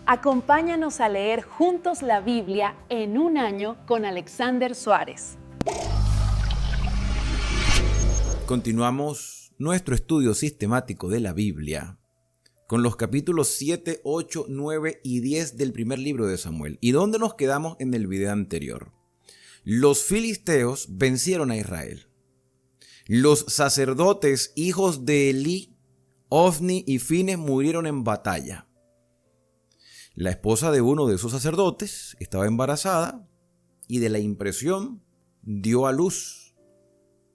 Acompáñanos a leer juntos la Biblia en un año con Alexander Suárez. Continuamos nuestro estudio sistemático de la Biblia con los capítulos 7, 8, 9 y 10 del primer libro de Samuel. ¿Y dónde nos quedamos en el video anterior? Los filisteos vencieron a Israel. Los sacerdotes, hijos de Elí, Ofni y Fines, murieron en batalla. La esposa de uno de esos sacerdotes estaba embarazada y de la impresión dio a luz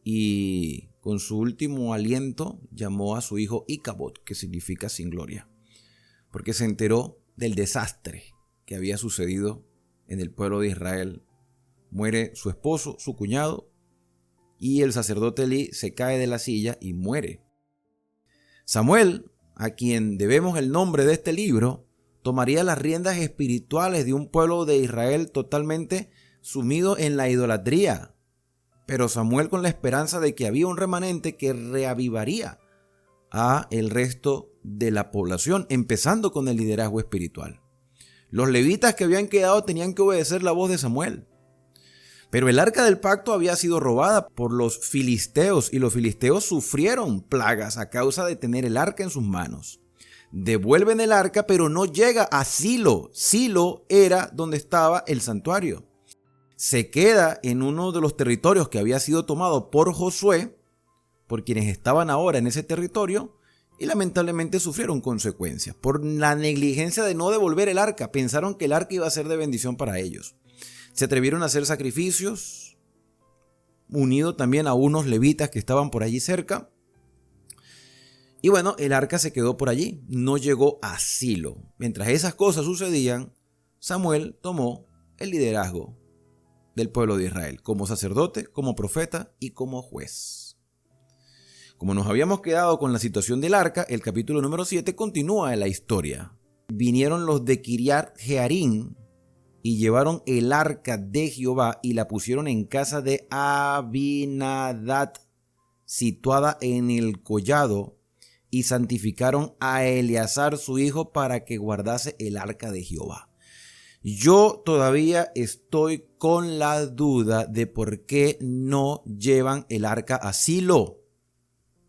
y con su último aliento llamó a su hijo Icabod, que significa sin gloria, porque se enteró del desastre que había sucedido en el pueblo de Israel. Muere su esposo, su cuñado, y el sacerdote Elí se cae de la silla y muere. Samuel, a quien debemos el nombre de este libro, tomaría las riendas espirituales de un pueblo de Israel totalmente sumido en la idolatría. Pero Samuel, con la esperanza de que había un remanente que reavivaría a el resto de la población, empezando con el liderazgo espiritual. Los levitas que habían quedado tenían que obedecer la voz de Samuel. Pero el arca del pacto había sido robada por los filisteos y los filisteos sufrieron plagas a causa de tener el arca en sus manos. Devuelven el arca, pero no llega a Silo. Silo era donde estaba el santuario. Se queda en uno de los territorios que había sido tomado por Josué, por quienes estaban ahora en ese territorio, y lamentablemente sufrieron consecuencias por la negligencia de no devolver el arca. Pensaron que el arca iba a ser de bendición para ellos. Se atrevieron a hacer sacrificios, unido también a unos levitas que estaban por allí cerca. Y bueno, el arca se quedó por allí, no llegó a Silo. Mientras esas cosas sucedían, Samuel tomó el liderazgo del pueblo de Israel, como sacerdote, como profeta y como juez. Como nos habíamos quedado con la situación del arca, el capítulo número 7 continúa la historia. Vinieron los de Kiriat Jearim y llevaron el arca de Jehová y la pusieron en casa de Abinadab, situada en el collado, y santificaron a Eleazar su hijo para que guardase el arca de Jehová. Yo todavía estoy con la duda de por qué no llevan el arca a Silo.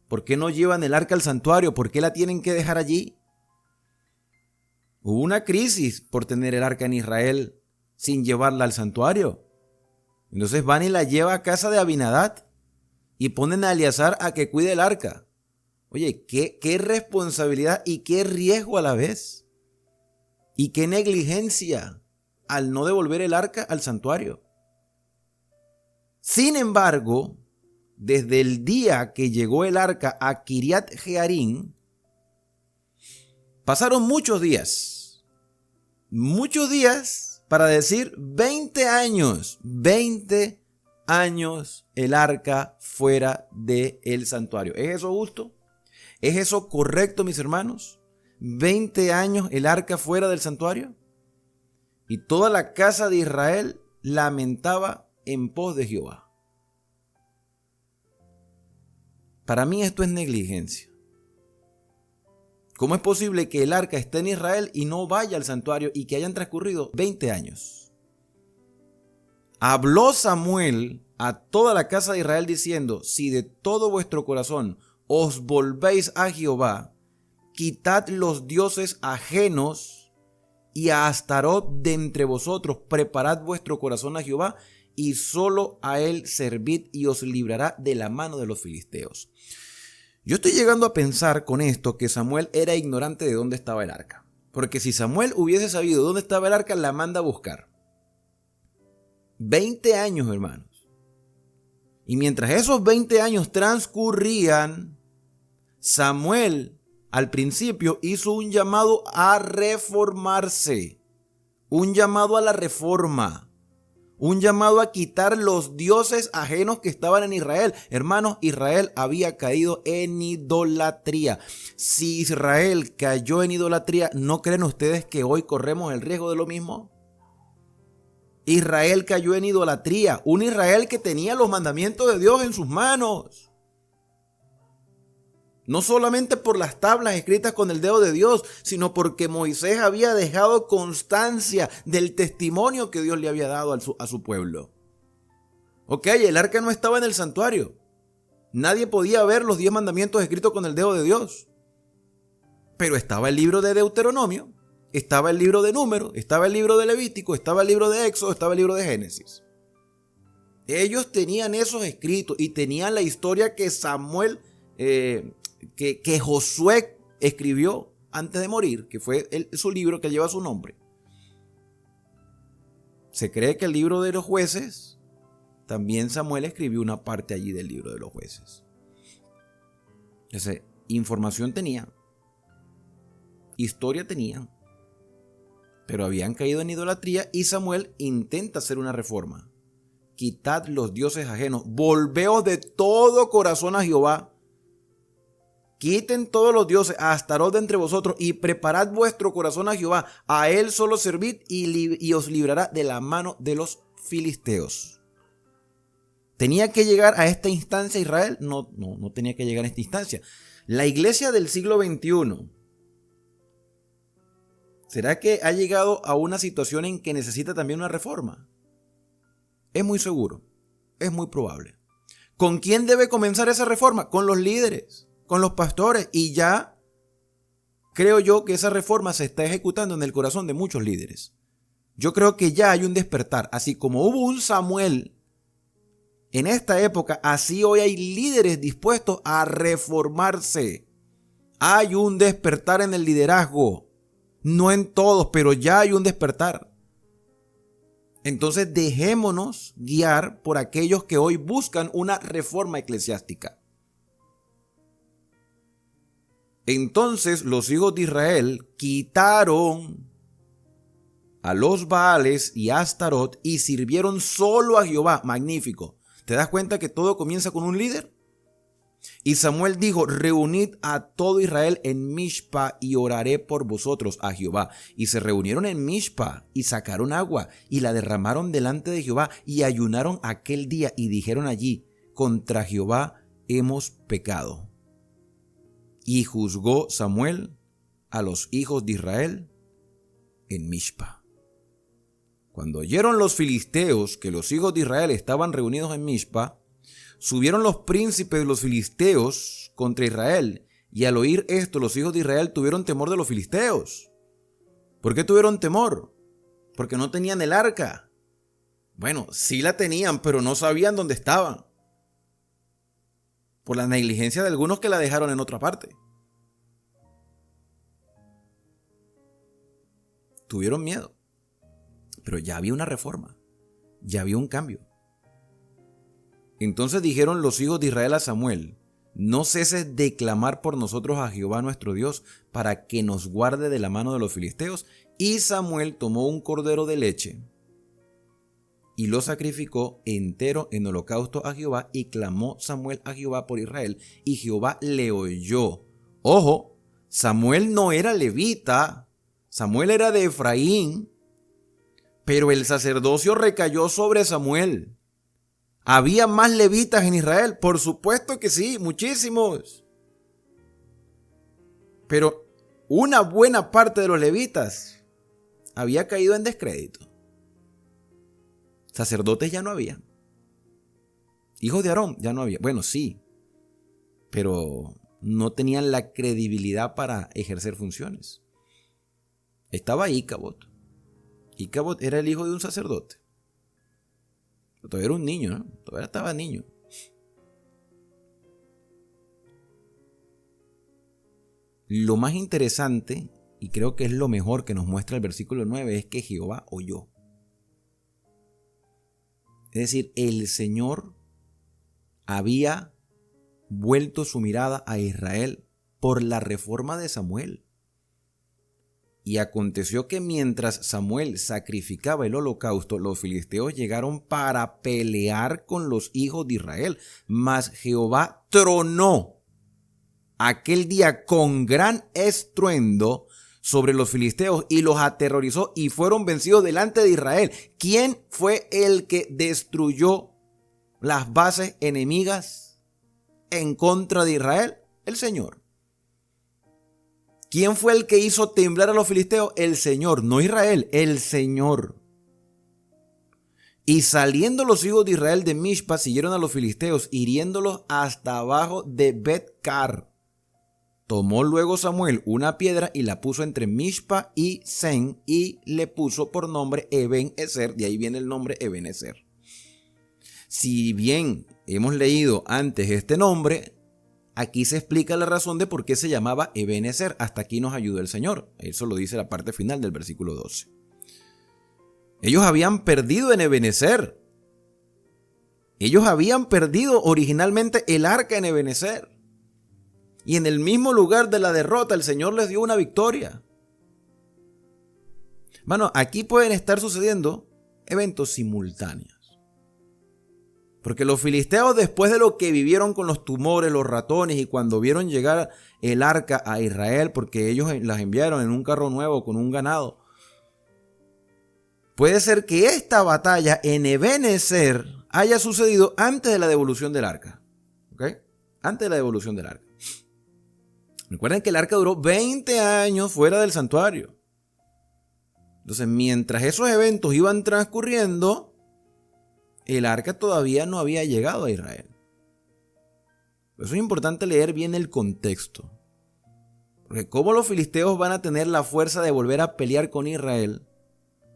¿Por qué no llevan el arca al santuario? ¿Por qué la tienen que dejar allí? Hubo una crisis por tener el arca en Israel sin llevarla al santuario. Entonces van y la llevan a casa de Abinadab y ponen a Eleazar a que cuide el arca. Oye, qué responsabilidad y qué riesgo a la vez. Y qué negligencia al no devolver el arca al santuario. Sin embargo, desde el día que llegó el arca a Kiriat Jearim, pasaron muchos días para decir 20 años el arca fuera del santuario. ¿Es eso justo? ¿Es eso correcto, mis hermanos? 20 años el arca fuera del santuario. Y toda la casa de Israel lamentaba en pos de Jehová. Para mí esto es negligencia. ¿Cómo es posible que el arca esté en Israel y no vaya al santuario y que hayan transcurrido 20 años? Habló Samuel a toda la casa de Israel diciendo: si de todo vuestro corazón os volvéis a Jehová, quitad los dioses ajenos y a Astarot de entre vosotros, preparad vuestro corazón a Jehová y solo a él servid y os librará de la mano de los filisteos. Yo estoy llegando a pensar con esto que Samuel era ignorante de dónde estaba el arca, porque si Samuel hubiese sabido dónde estaba el arca, la manda a buscar. 20 años, hermanos. Y mientras esos 20 años transcurrían, Samuel al principio hizo un llamado a reformarse, un llamado a la reforma, un llamado a quitar los dioses ajenos que estaban en Israel. Hermanos, Israel había caído en idolatría. Si Israel cayó en idolatría, ¿no creen ustedes que hoy corremos el riesgo de lo mismo? Israel cayó en idolatría, un Israel que tenía los mandamientos de Dios en sus manos. No solamente por las tablas escritas con el dedo de Dios, sino porque Moisés había dejado constancia del testimonio que Dios le había dado a su pueblo. Ok, el arca no estaba en el santuario. Nadie podía ver los 10 mandamientos escritos con el dedo de Dios. Pero estaba el libro de Deuteronomio, estaba el libro de Números, estaba el libro de Levítico, estaba el libro de Éxodo, estaba el libro de Génesis. Ellos tenían esos escritos y tenían la historia que Samuel, que Josué escribió antes de morir, que fue su libro que lleva su nombre. Se cree que el libro de los jueces, también Samuel escribió una parte allí del libro de los jueces. Entonces, información tenía, historia tenían, pero habían caído en idolatría y Samuel intenta hacer una reforma. Quitad los dioses ajenos, volveos de todo corazón a Jehová. Quiten todos los dioses, a Astarot de entre vosotros, y preparad vuestro corazón a Jehová. A él solo servid y os librará de la mano de los filisteos. ¿Tenía que llegar a esta instancia Israel? No tenía que llegar a esta instancia. La iglesia del siglo XXI, ¿será que ha llegado a una situación en que necesita también una reforma? Es muy seguro, es muy probable. ¿Con quién debe comenzar esa reforma? Con los líderes, con los pastores. Y ya creo yo que esa reforma se está ejecutando en el corazón de muchos líderes. Yo creo que ya hay un despertar. Así como hubo un Samuel en esta época, así hoy hay líderes dispuestos a reformarse. Hay un despertar en el liderazgo. No en todos, pero ya hay un despertar. Entonces dejémonos guiar por aquellos que hoy buscan una reforma eclesiástica. Entonces los hijos de Israel quitaron a los Baales y a Astarot y sirvieron solo a Jehová. Magnífico. ¿Te das cuenta que todo comienza con un líder? Y Samuel dijo: reunid a todo Israel en Mizpa y oraré por vosotros a Jehová. Y se reunieron en Mizpa y sacaron agua y la derramaron delante de Jehová y ayunaron aquel día y dijeron allí: contra Jehová hemos pecado. Y juzgó Samuel a los hijos de Israel en Mizpa. Cuando oyeron los filisteos que los hijos de Israel estaban reunidos en Mizpa, subieron los príncipes de los filisteos contra Israel, y al oír esto los hijos de Israel tuvieron temor de los filisteos. ¿Por qué tuvieron temor? Porque no tenían el arca. Bueno, sí la tenían, pero no sabían dónde estaban. Por la negligencia de algunos que la dejaron en otra parte. Tuvieron miedo. Pero ya había una reforma. Ya había un cambio. Entonces dijeron los hijos de Israel a Samuel: no ceses de clamar por nosotros a Jehová nuestro Dios, para que nos guarde de la mano de los filisteos. Y Samuel tomó un cordero de leche y lo sacrificó entero en holocausto a Jehová, y clamó Samuel a Jehová por Israel, y Jehová le oyó. Ojo, Samuel no era levita, Samuel era de Efraín, pero el sacerdocio recayó sobre Samuel. ¿Había más levitas en Israel? Por supuesto que sí, muchísimos. Pero una buena parte de los levitas había caído en descrédito. Sacerdotes ya no había. Hijos de Aarón ya no había. Bueno, sí, pero no tenían la credibilidad para ejercer funciones. Estaba Icabod. Icabod era el hijo de un sacerdote. Todavía era un niño, ¿no? Todavía estaba niño. Lo más interesante, y creo que es lo mejor que nos muestra el versículo 9, es que Jehová oyó. Es decir, el Señor había vuelto su mirada a Israel por la reforma de Samuel. Y aconteció que mientras Samuel sacrificaba el holocausto, los filisteos llegaron para pelear con los hijos de Israel. Mas Jehová tronó aquel día con gran estruendo sobre los filisteos y los aterrorizó, y fueron vencidos delante de Israel. ¿Quién fue el que destruyó las bases enemigas en contra de Israel? El Señor. ¿Quién fue el que hizo temblar a los filisteos? El Señor, no Israel, el Señor. Y saliendo los hijos de Israel de Mishpa, siguieron a los filisteos, hiriéndolos hasta abajo de Bet-car. Tomó luego Samuel una piedra y la puso entre Mishpa y Sen y le puso por nombre Eben-ezer, de ahí viene el nombre Eben-ezer. Si bien hemos leído antes este nombre, aquí se explica la razón de por qué se llamaba Eben-ezer. Hasta aquí nos ayudó el Señor. Eso lo dice la parte final del versículo 12. Ellos habían perdido en Eben-ezer. Ellos habían perdido originalmente el arca en Eben-ezer. Y en el mismo lugar de la derrota, el Señor les dio una victoria. Bueno, aquí pueden estar sucediendo eventos simultáneos. Porque los filisteos, después de lo que vivieron con los tumores, los ratones, y cuando vieron llegar el arca a Israel, porque ellos las enviaron en un carro nuevo con un ganado, puede ser que esta batalla en Eben-ezer haya sucedido antes de la devolución del arca. ¿Ok? Antes de la devolución del arca. Recuerden que el arca duró 20 años fuera del santuario. Entonces, mientras esos eventos iban transcurriendo, el arca todavía no había llegado a Israel. Por eso es importante leer bien el contexto. Porque ¿cómo los filisteos van a tener la fuerza de volver a pelear con Israel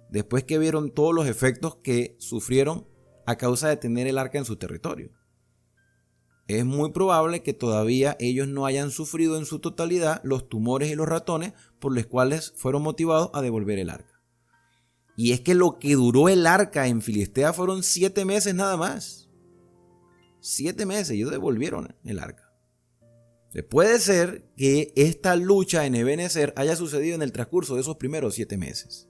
después que vieron todos los efectos que sufrieron a causa de tener el arca en su territorio? Es muy probable que todavía ellos no hayan sufrido en su totalidad los tumores y los ratones por los cuales fueron motivados a devolver el arca. Y es que lo que duró el arca en Filistea fueron 7 meses nada más. 7 meses, ellos devolvieron el arca. Puede ser que esta lucha en Eben-ezer haya sucedido en el transcurso de esos primeros 7 meses.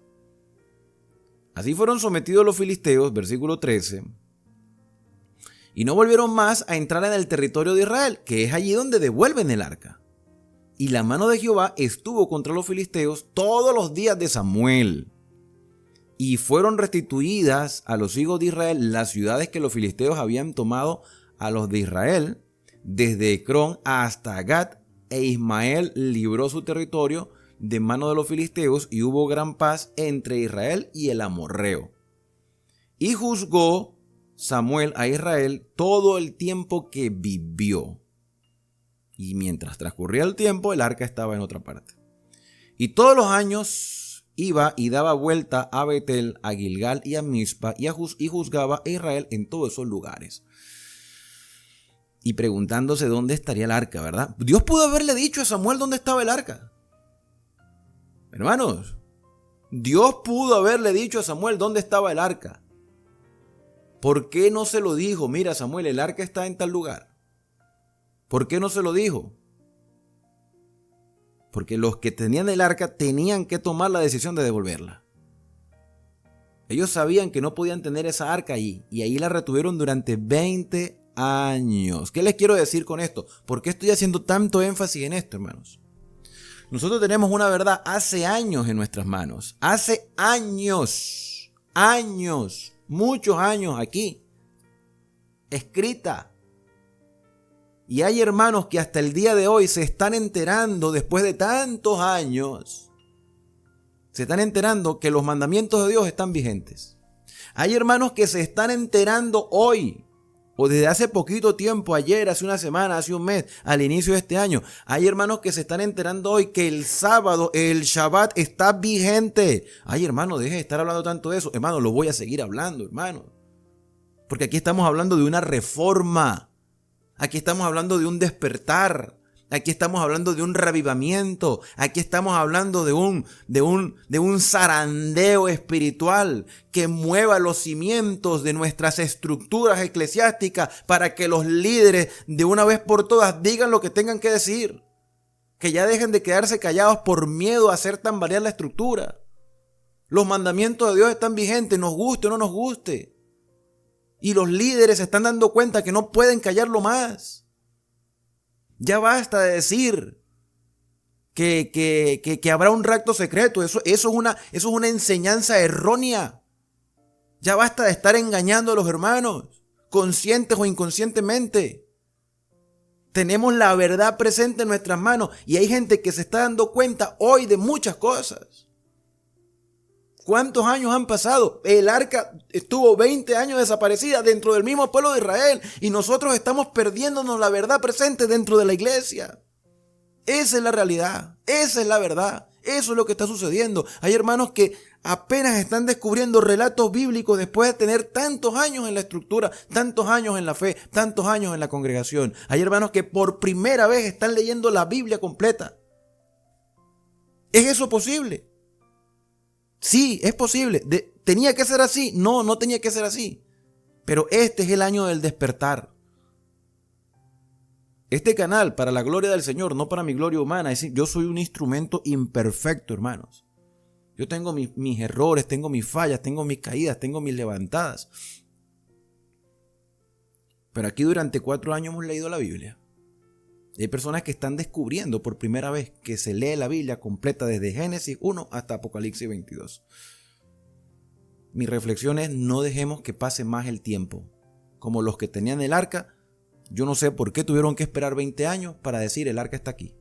Así fueron sometidos los filisteos, versículo 13. Y no volvieron más a entrar en el territorio de Israel, que es allí donde devuelven el arca. Y la mano de Jehová estuvo contra los filisteos todos los días de Samuel. Y fueron restituidas a los hijos de Israel las ciudades que los filisteos habían tomado a los de Israel, desde Ecrón hasta Gat, e Ismael libró su territorio de mano de los filisteos, y hubo gran paz entre Israel y el amorreo. Y juzgó Samuel a Israel todo el tiempo que vivió. Y mientras transcurría el tiempo, el arca estaba en otra parte. Y todos los años iba y daba vuelta a Betel, a Gilgal y a Mizpa, y juzgaba a Israel en todos esos lugares. Y preguntándose dónde estaría el arca, ¿verdad? Dios pudo haberle dicho a Samuel dónde estaba el arca. Hermanos, Dios pudo haberle dicho a Samuel dónde estaba el arca. ¿Por qué no se lo dijo? Mira, Samuel, el arca está en tal lugar. ¿Por qué no se lo dijo? Porque los que tenían el arca tenían que tomar la decisión de devolverla. Ellos sabían que no podían tener esa arca allí, y ahí la retuvieron durante 20 años. ¿Qué les quiero decir con esto? ¿Por qué estoy haciendo tanto énfasis en esto, hermanos? Nosotros tenemos una verdad hace años en nuestras manos. Hace años, muchos años aquí, escrita. Y hay hermanos que hasta el día de hoy se están enterando, después de tantos años, se están enterando que los mandamientos de Dios están vigentes. Hay hermanos que se están enterando hoy, o desde hace poquito tiempo, ayer, hace una semana, hace un mes, al inicio de este año. Hay hermanos que se están enterando hoy que el sábado, el Shabbat, está vigente. Ay, hermano, deje de estar hablando tanto de eso. Hermano, lo voy a seguir hablando, hermano. Porque aquí estamos hablando de una reforma. Aquí estamos hablando de un despertar. Aquí estamos hablando de un revivamiento. Aquí estamos hablando de un zarandeo espiritual que mueva los cimientos de nuestras estructuras eclesiásticas para que los líderes de una vez por todas digan lo que tengan que decir. Que ya dejen de quedarse callados por miedo a hacer tambalear la estructura. Los mandamientos de Dios están vigentes, nos guste o no nos guste. Y los líderes se están dando cuenta que no pueden callarlo más. Ya basta de decir que habrá un rapto secreto. Eso es una enseñanza errónea. Ya basta de estar engañando a los hermanos, conscientes o inconscientemente. Tenemos la verdad presente en nuestras manos y hay gente que se está dando cuenta hoy de muchas cosas. ¿Cuántos años han pasado? El arca estuvo 20 años desaparecida dentro del mismo pueblo de Israel y nosotros estamos perdiéndonos la verdad presente dentro de la iglesia. Esa es la realidad, esa es la verdad, eso es lo que está sucediendo. Hay hermanos que apenas están descubriendo relatos bíblicos después de tener tantos años en la estructura, tantos años en la fe, tantos años en la congregación. Hay hermanos que por primera vez están leyendo la Biblia completa. ¿Es eso posible? Sí, es posible. ¿Tenía que ser así? No, no tenía que ser así. Pero este es el año del despertar. Este canal, para la gloria del Señor, no para mi gloria humana. Es decir, yo soy un instrumento imperfecto, hermanos. Yo tengo mis errores, tengo mis fallas, tengo mis caídas, tengo mis levantadas. Pero aquí durante 4 años hemos leído la Biblia. Hay personas que están descubriendo por primera vez que se lee la Biblia completa desde Génesis 1 hasta Apocalipsis 22. Mi reflexión es: no dejemos que pase más el tiempo. Como los que tenían el arca, yo no sé por qué tuvieron que esperar 20 años para decir el arca está aquí.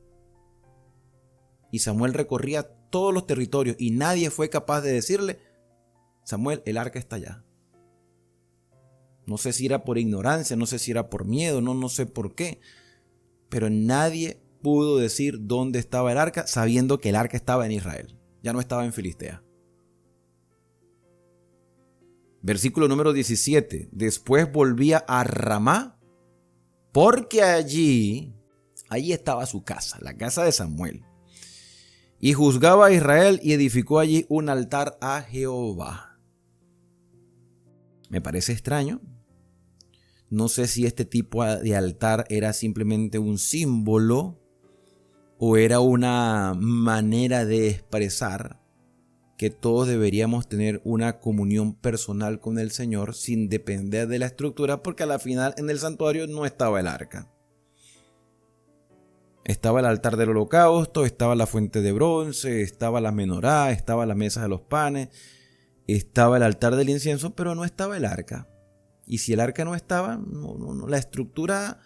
Y Samuel recorría todos los territorios y nadie fue capaz de decirle: Samuel, el arca está allá. No sé si era por ignorancia, no sé si era por miedo, no sé por qué. Pero nadie pudo decir dónde estaba el arca, sabiendo que el arca estaba en Israel. Ya no estaba en Filistea. Versículo número 17. Después volvía a Ramá, porque allí estaba su casa, la casa de Samuel. Y juzgaba a Israel y edificó allí un altar a Jehová. Me parece extraño. No sé si este tipo de altar era simplemente un símbolo o era una manera de expresar que todos deberíamos tener una comunión personal con el Señor sin depender de la estructura, porque a la final en el santuario no estaba el arca. Estaba el altar del holocausto, estaba la fuente de bronce, estaba la menorá, estaba la mesa de los panes, estaba el altar del incienso, pero no estaba el arca. Y si el arca no estaba, la estructura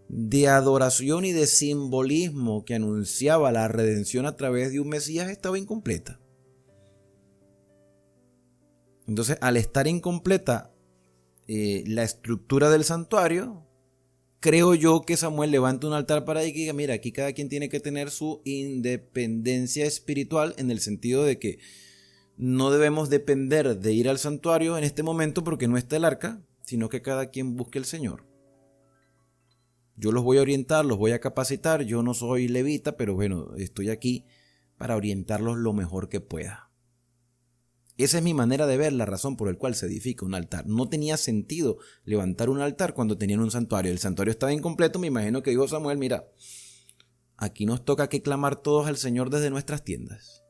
de adoración y de simbolismo que anunciaba la redención a través de un Mesías estaba incompleta. Entonces, al estar incompleta la estructura del santuario, creo yo que Samuel levanta un altar para que diga: mira, aquí cada quien tiene que tener su independencia espiritual, en el sentido de que no debemos depender de ir al santuario en este momento porque no está el arca, sino que cada quien busque al Señor. Yo los voy a orientar, los voy a capacitar. Yo no soy levita, pero bueno, estoy aquí para orientarlos lo mejor que pueda. Esa es mi manera de ver la razón por la cual se edifica un altar. No tenía sentido levantar un altar cuando tenían un santuario. El santuario estaba incompleto. Me imagino que dijo Samuel: mira, aquí nos toca que clamar todos al Señor desde nuestras tiendas,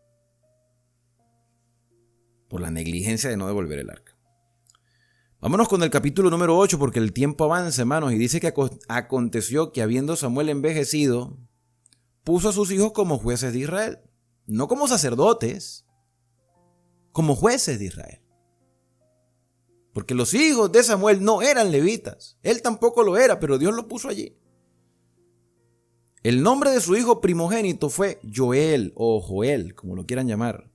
por la negligencia de no devolver el arca. Vámonos con el capítulo número 8, porque el tiempo avanza, hermanos, y dice que aconteció que, habiendo Samuel envejecido, puso a sus hijos como jueces de Israel. No como sacerdotes, como jueces de Israel. Porque los hijos de Samuel no eran levitas. Él tampoco lo era, pero Dios lo puso allí. El nombre de su hijo primogénito fue Joel o Joel, como lo quieran llamar.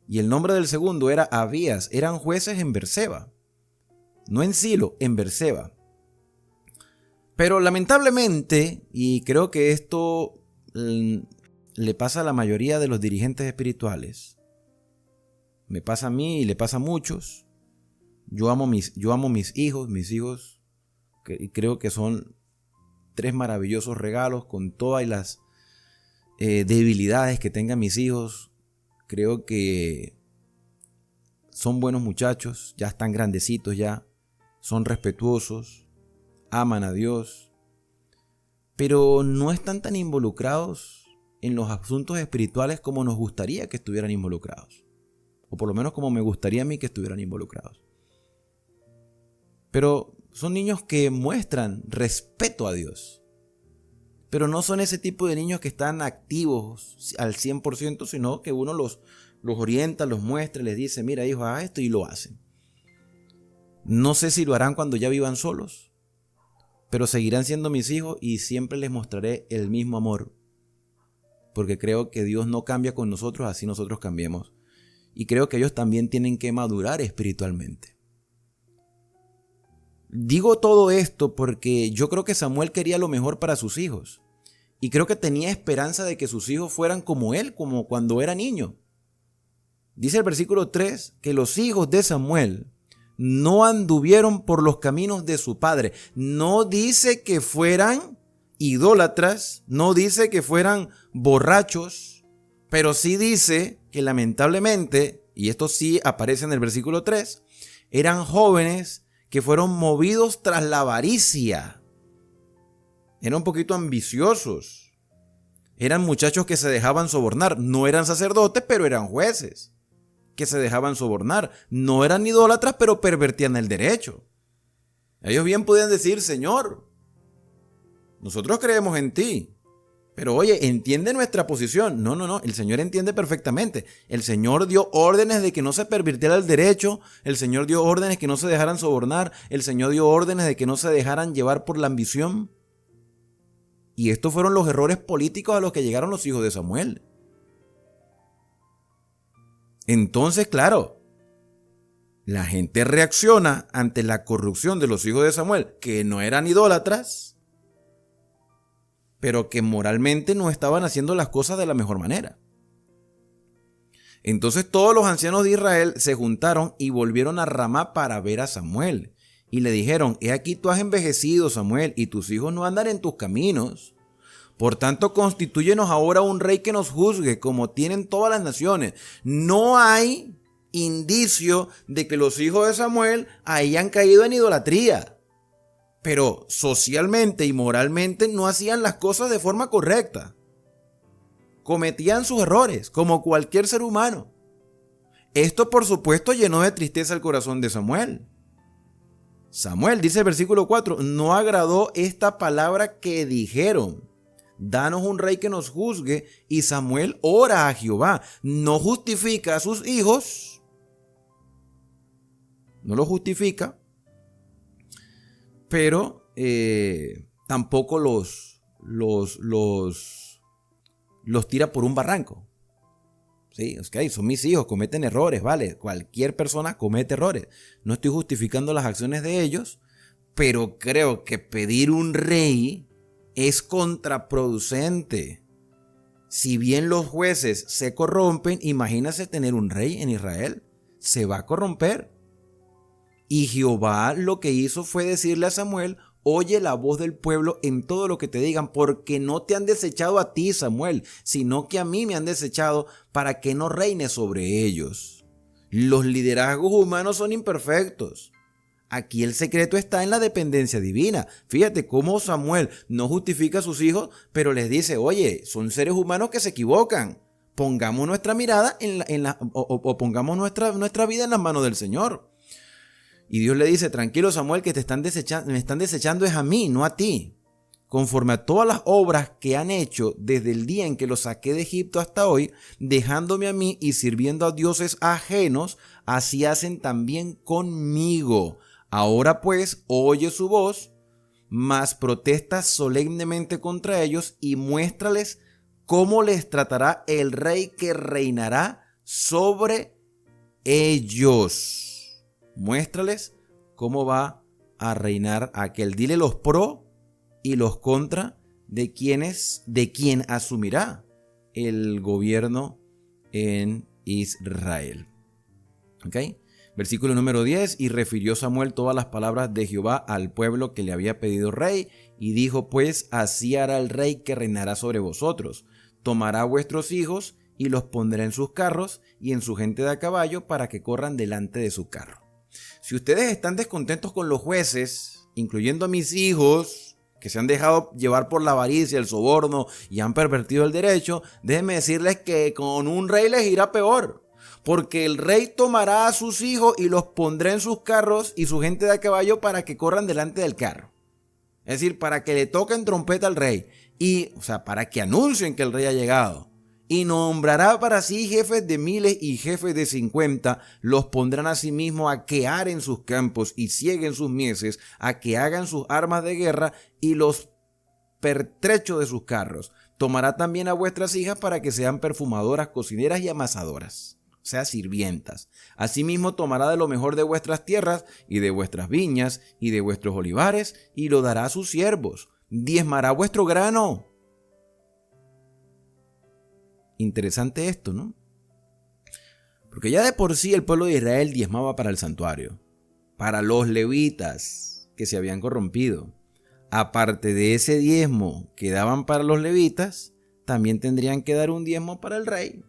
Y el nombre del segundo era Abías. Eran jueces en Berseba. No en Silo, en Berseba. Pero lamentablemente, y creo que esto le pasa a la mayoría de los dirigentes espirituales, me pasa a mí y le pasa a muchos. Yo amo mis hijos creo que son 3 maravillosos regalos con todas las debilidades que tengan mis hijos. Creo que son buenos muchachos, ya están grandecitos ya, son respetuosos, aman a Dios, pero no están tan involucrados en los asuntos espirituales como nos gustaría que estuvieran involucrados, o por lo menos como me gustaría a mí que estuvieran involucrados. Pero son niños que muestran respeto a Dios, pero no son ese tipo de niños que están activos al 100%, sino que uno los orienta, los muestra, les dice: mira, hijo, haz esto, y lo hacen. No sé si lo harán cuando ya vivan solos, pero seguirán siendo mis hijos y siempre les mostraré el mismo amor, porque creo que Dios no cambia con nosotros así nosotros cambiemos, y creo que ellos también tienen que madurar espiritualmente. Digo todo esto porque yo creo que Samuel quería lo mejor para sus hijos, y creo que tenía esperanza de que sus hijos fueran como él, como cuando era niño. Dice el versículo 3 que los hijos de Samuel no anduvieron por los caminos de su padre. No dice que fueran idólatras, no dice que fueran borrachos, pero sí dice que lamentablemente, y esto sí aparece en el versículo 3, eran jóvenes que fueron movidos tras la avaricia. Eran un poquito ambiciosos. Eran muchachos que se dejaban sobornar. No eran sacerdotes, pero eran jueces que se dejaban sobornar. No eran idólatras, pero pervertían el derecho. Ellos bien podían decir: Señor, nosotros creemos en ti, pero oye, entiende nuestra posición. No, el Señor entiende perfectamente. El Señor dio órdenes de que no se pervirtiera el derecho. El Señor dio órdenes que no se dejaran sobornar. El Señor dio órdenes de que no se dejaran llevar por la ambición. Y estos fueron los errores políticos a los que llegaron los hijos de Samuel. Entonces, claro, la gente reacciona ante la corrupción de los hijos de Samuel, que no eran idólatras, pero que moralmente no estaban haciendo las cosas de la mejor manera. Entonces todos los ancianos de Israel se juntaron y volvieron a Ramá para ver a Samuel. Y le dijeron: he aquí tú has envejecido, Samuel, y tus hijos no andan en tus caminos. Por tanto, constitúyenos ahora un rey que nos juzgue, como tienen todas las naciones. No hay indicio de que los hijos de Samuel hayan caído en idolatría, pero socialmente y moralmente no hacían las cosas de forma correcta. Cometían sus errores, como cualquier ser humano. Esto, por supuesto, llenó de tristeza el corazón de Samuel. Samuel, dice el versículo 4, no agradó esta palabra que dijeron: danos un rey que nos juzgue. Y Samuel ora a Jehová. No justifica a sus hijos, no lo justifica, pero tampoco los tira por un barranco. Sí, okay, son mis hijos, cometen errores, vale. Cualquier persona comete errores. No estoy justificando las acciones de ellos, pero creo que pedir un rey es contraproducente. Si bien los jueces se corrompen, imagínate tener un rey en Israel. Se va a corromper. Y Jehová lo que hizo fue decirle a Samuel: oye la voz del pueblo en todo lo que te digan, porque no te han desechado a ti, Samuel, sino que a mí me han desechado para que no reine sobre ellos. Los liderazgos humanos son imperfectos. Aquí el secreto está en la dependencia divina. Fíjate cómo Samuel no justifica a sus hijos, pero les dice: oye, son seres humanos que se equivocan. Pongamos nuestra mirada pongamos nuestra vida en las manos del Señor. Y Dios le dice: tranquilo, Samuel, que me están desechando es a mí, no a ti. Conforme a todas las obras que han hecho desde el día en que los saqué de Egipto hasta hoy, dejándome a mí y sirviendo a dioses ajenos, así hacen también conmigo. Ahora pues, oye su voz, mas protesta solemnemente contra ellos y muéstrales cómo les tratará el rey que reinará sobre ellos. Muéstrales cómo va a reinar aquel. Dile los pro y los contra de quien asumirá el gobierno en Israel. ¿Ok? Versículo número 10, y refirió Samuel todas las palabras de Jehová al pueblo que le había pedido rey, y dijo: pues así hará el rey que reinará sobre vosotros. Tomará vuestros hijos y los pondrá en sus carros y en su gente de a caballo para que corran delante de su carro. Si ustedes están descontentos con los jueces, incluyendo a mis hijos, que se han dejado llevar por la avaricia, el soborno y han pervertido el derecho, déjenme decirles que con un rey les irá peor. Porque el rey tomará a sus hijos y los pondrá en sus carros y su gente de a caballo para que corran delante del carro. Es decir, para que le toquen trompeta al rey. Para que anuncien que el rey ha llegado. y nombrará para sí jefes de 1000 y jefes de 50, los pondrán asimismo a que aren sus campos y cieguen sus mieses, a que hagan sus armas de guerra y los pertrechos de sus carros. Tomará también a vuestras hijas para que sean perfumadoras, cocineras y amasadoras, o sea, sirvientas. Asimismo tomará de lo mejor de vuestras tierras y de vuestras viñas y de vuestros olivares y lo dará a sus siervos. Diezmará vuestro grano. Interesante esto, ¿no? Porque ya de por sí el pueblo de Israel diezmaba para el santuario, para los levitas que se habían corrompido. Aparte de ese diezmo que daban para los levitas, también tendrían que dar un diezmo para el rey.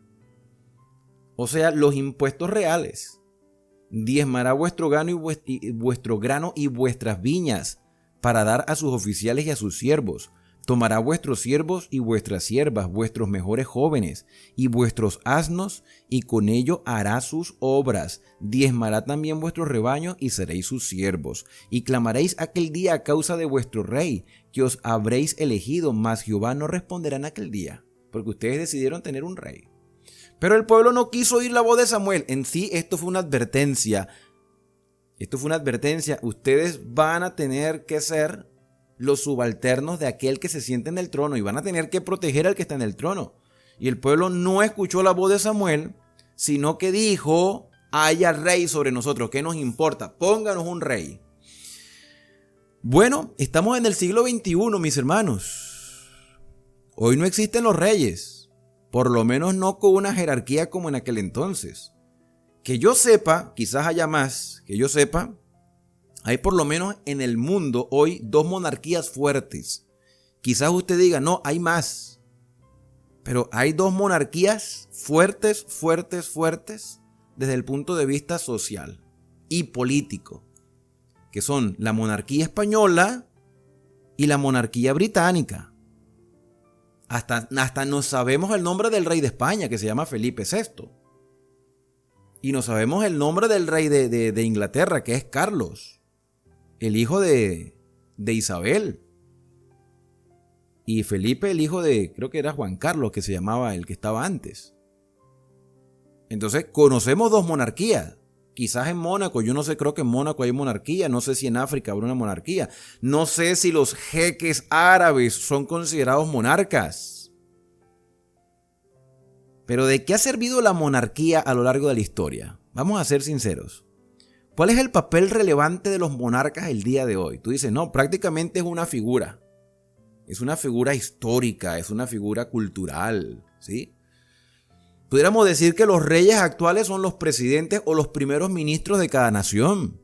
O sea, los impuestos reales. Diezmará vuestro grano y vuestras viñas para dar a sus oficiales y a sus siervos. Tomará vuestros siervos y vuestras siervas, vuestros mejores jóvenes y vuestros asnos, y con ello hará sus obras. Diezmará también vuestros rebaños y seréis sus siervos. Y clamaréis aquel día a causa de vuestro rey, que os habréis elegido, mas Jehová no responderá en aquel día, porque ustedes decidieron tener un rey. Pero el pueblo no quiso oír la voz de Samuel. En sí, esto fue una advertencia. Ustedes van a tener que ser los subalternos de aquel que se siente en el trono y van a tener que proteger al que está en el trono. Y el pueblo no escuchó la voz de Samuel, sino que dijo: haya rey sobre nosotros, ¿qué nos importa? Pónganos un rey. Bueno, estamos en el siglo XXI, mis hermanos. Hoy no existen los reyes, por lo menos no con una jerarquía como en aquel entonces. Que yo sepa, quizás haya más, que yo sepa, hay por lo menos en el mundo hoy 2 monarquías fuertes. Quizás usted diga, no, hay más. Pero hay 2 monarquías fuertes desde el punto de vista social y político, que son la monarquía española y la monarquía británica. Hasta no sabemos el nombre del rey de España, que se llama Felipe VI. Y no sabemos el nombre del rey de Inglaterra, que es Carlos, el hijo de Isabel. Y Felipe, el hijo de, creo que era Juan Carlos, que se llamaba el que estaba antes. Entonces, conocemos 2 monarquías. Quizás en Mónaco, yo no sé, creo que en Mónaco hay monarquía. No sé si en África habrá una monarquía. No sé si los jeques árabes son considerados monarcas. Pero ¿de qué ha servido la monarquía a lo largo de la historia? Vamos a ser sinceros. ¿Cuál es el papel relevante de los monarcas el día de hoy? Tú dices, no, prácticamente es una figura. Es una figura histórica, es una figura cultural, ¿sí? Pudiéramos decir que los reyes actuales son los presidentes o los primeros ministros de cada nación,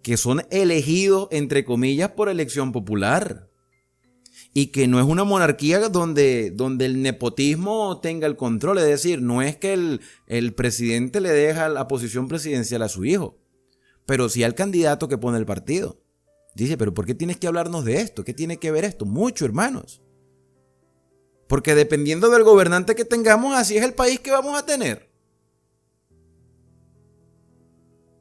que son elegidos, entre comillas, por elección popular. Y que no es una monarquía donde el nepotismo tenga el control. Es decir, no es que el presidente le deja la posición presidencial a su hijo, pero sí al candidato que pone el partido. Dice, pero ¿por qué tienes que hablarnos de esto? ¿Qué tiene que ver esto? Mucho, hermanos. Porque dependiendo del gobernante que tengamos, así es el país que vamos a tener.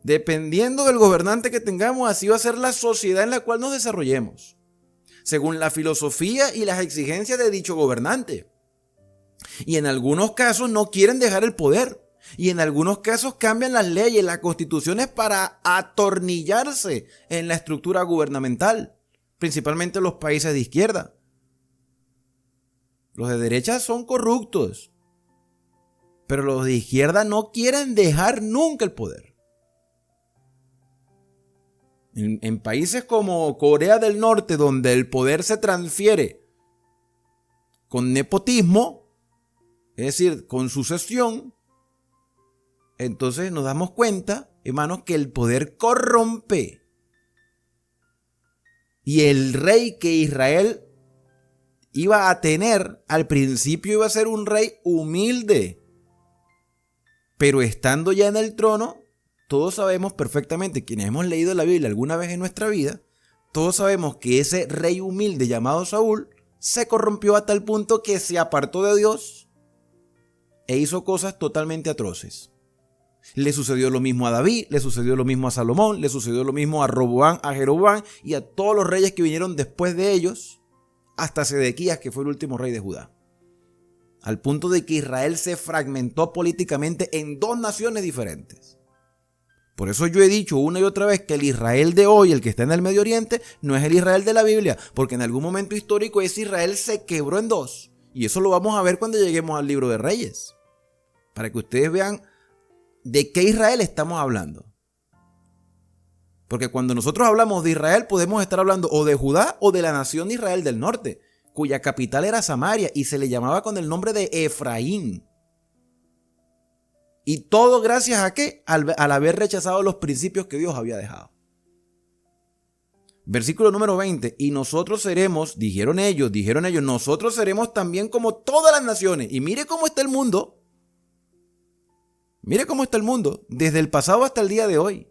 Dependiendo del gobernante que tengamos, así va a ser la sociedad en la cual nos desarrollemos, según la filosofía y las exigencias de dicho gobernante. Y en algunos casos no quieren dejar el poder. Y en algunos casos cambian las leyes, las constituciones para atornillarse en la estructura gubernamental, principalmente los países de izquierda. Los de derecha son corruptos, pero los de izquierda no quieren dejar nunca el poder. En países como Corea del Norte, donde el poder se transfiere con nepotismo, es decir, con sucesión, entonces nos damos cuenta, hermanos, que el poder corrompe. Y el rey que Israel iba a tener, al principio iba a ser un rey humilde, pero estando ya en el trono, todos sabemos perfectamente, quienes hemos leído la Biblia alguna vez en nuestra vida, todos sabemos que ese rey humilde llamado Saúl se corrompió a tal punto que se apartó de Dios e hizo cosas totalmente atroces. Le sucedió lo mismo a David, le sucedió lo mismo a Salomón, le sucedió lo mismo a Roboam, a Jeroboam y a todos los reyes que vinieron después de ellos, hasta Sedequías, que fue el último rey de Judá. al punto de que Israel se fragmentó políticamente en dos naciones diferentes. Por eso yo he dicho una y otra vez que el Israel de hoy, el que está en el Medio Oriente, no es el Israel de la Biblia, porque en algún momento histórico ese Israel se quebró en dos. Y eso lo vamos a ver cuando lleguemos al libro de Reyes, para que ustedes vean de qué Israel estamos hablando. Porque cuando nosotros hablamos de Israel podemos estar hablando o de Judá o de la nación de Israel del norte, cuya capital era Samaria y se le llamaba con el nombre de Efraín. ¿Y todo gracias a qué? Al haber rechazado los principios que Dios había dejado. Versículo número 20. Y nosotros seremos, dijeron ellos, nosotros seremos también como todas las naciones. Y mire cómo está el mundo. Mire cómo está el mundo, desde el pasado hasta el día de hoy.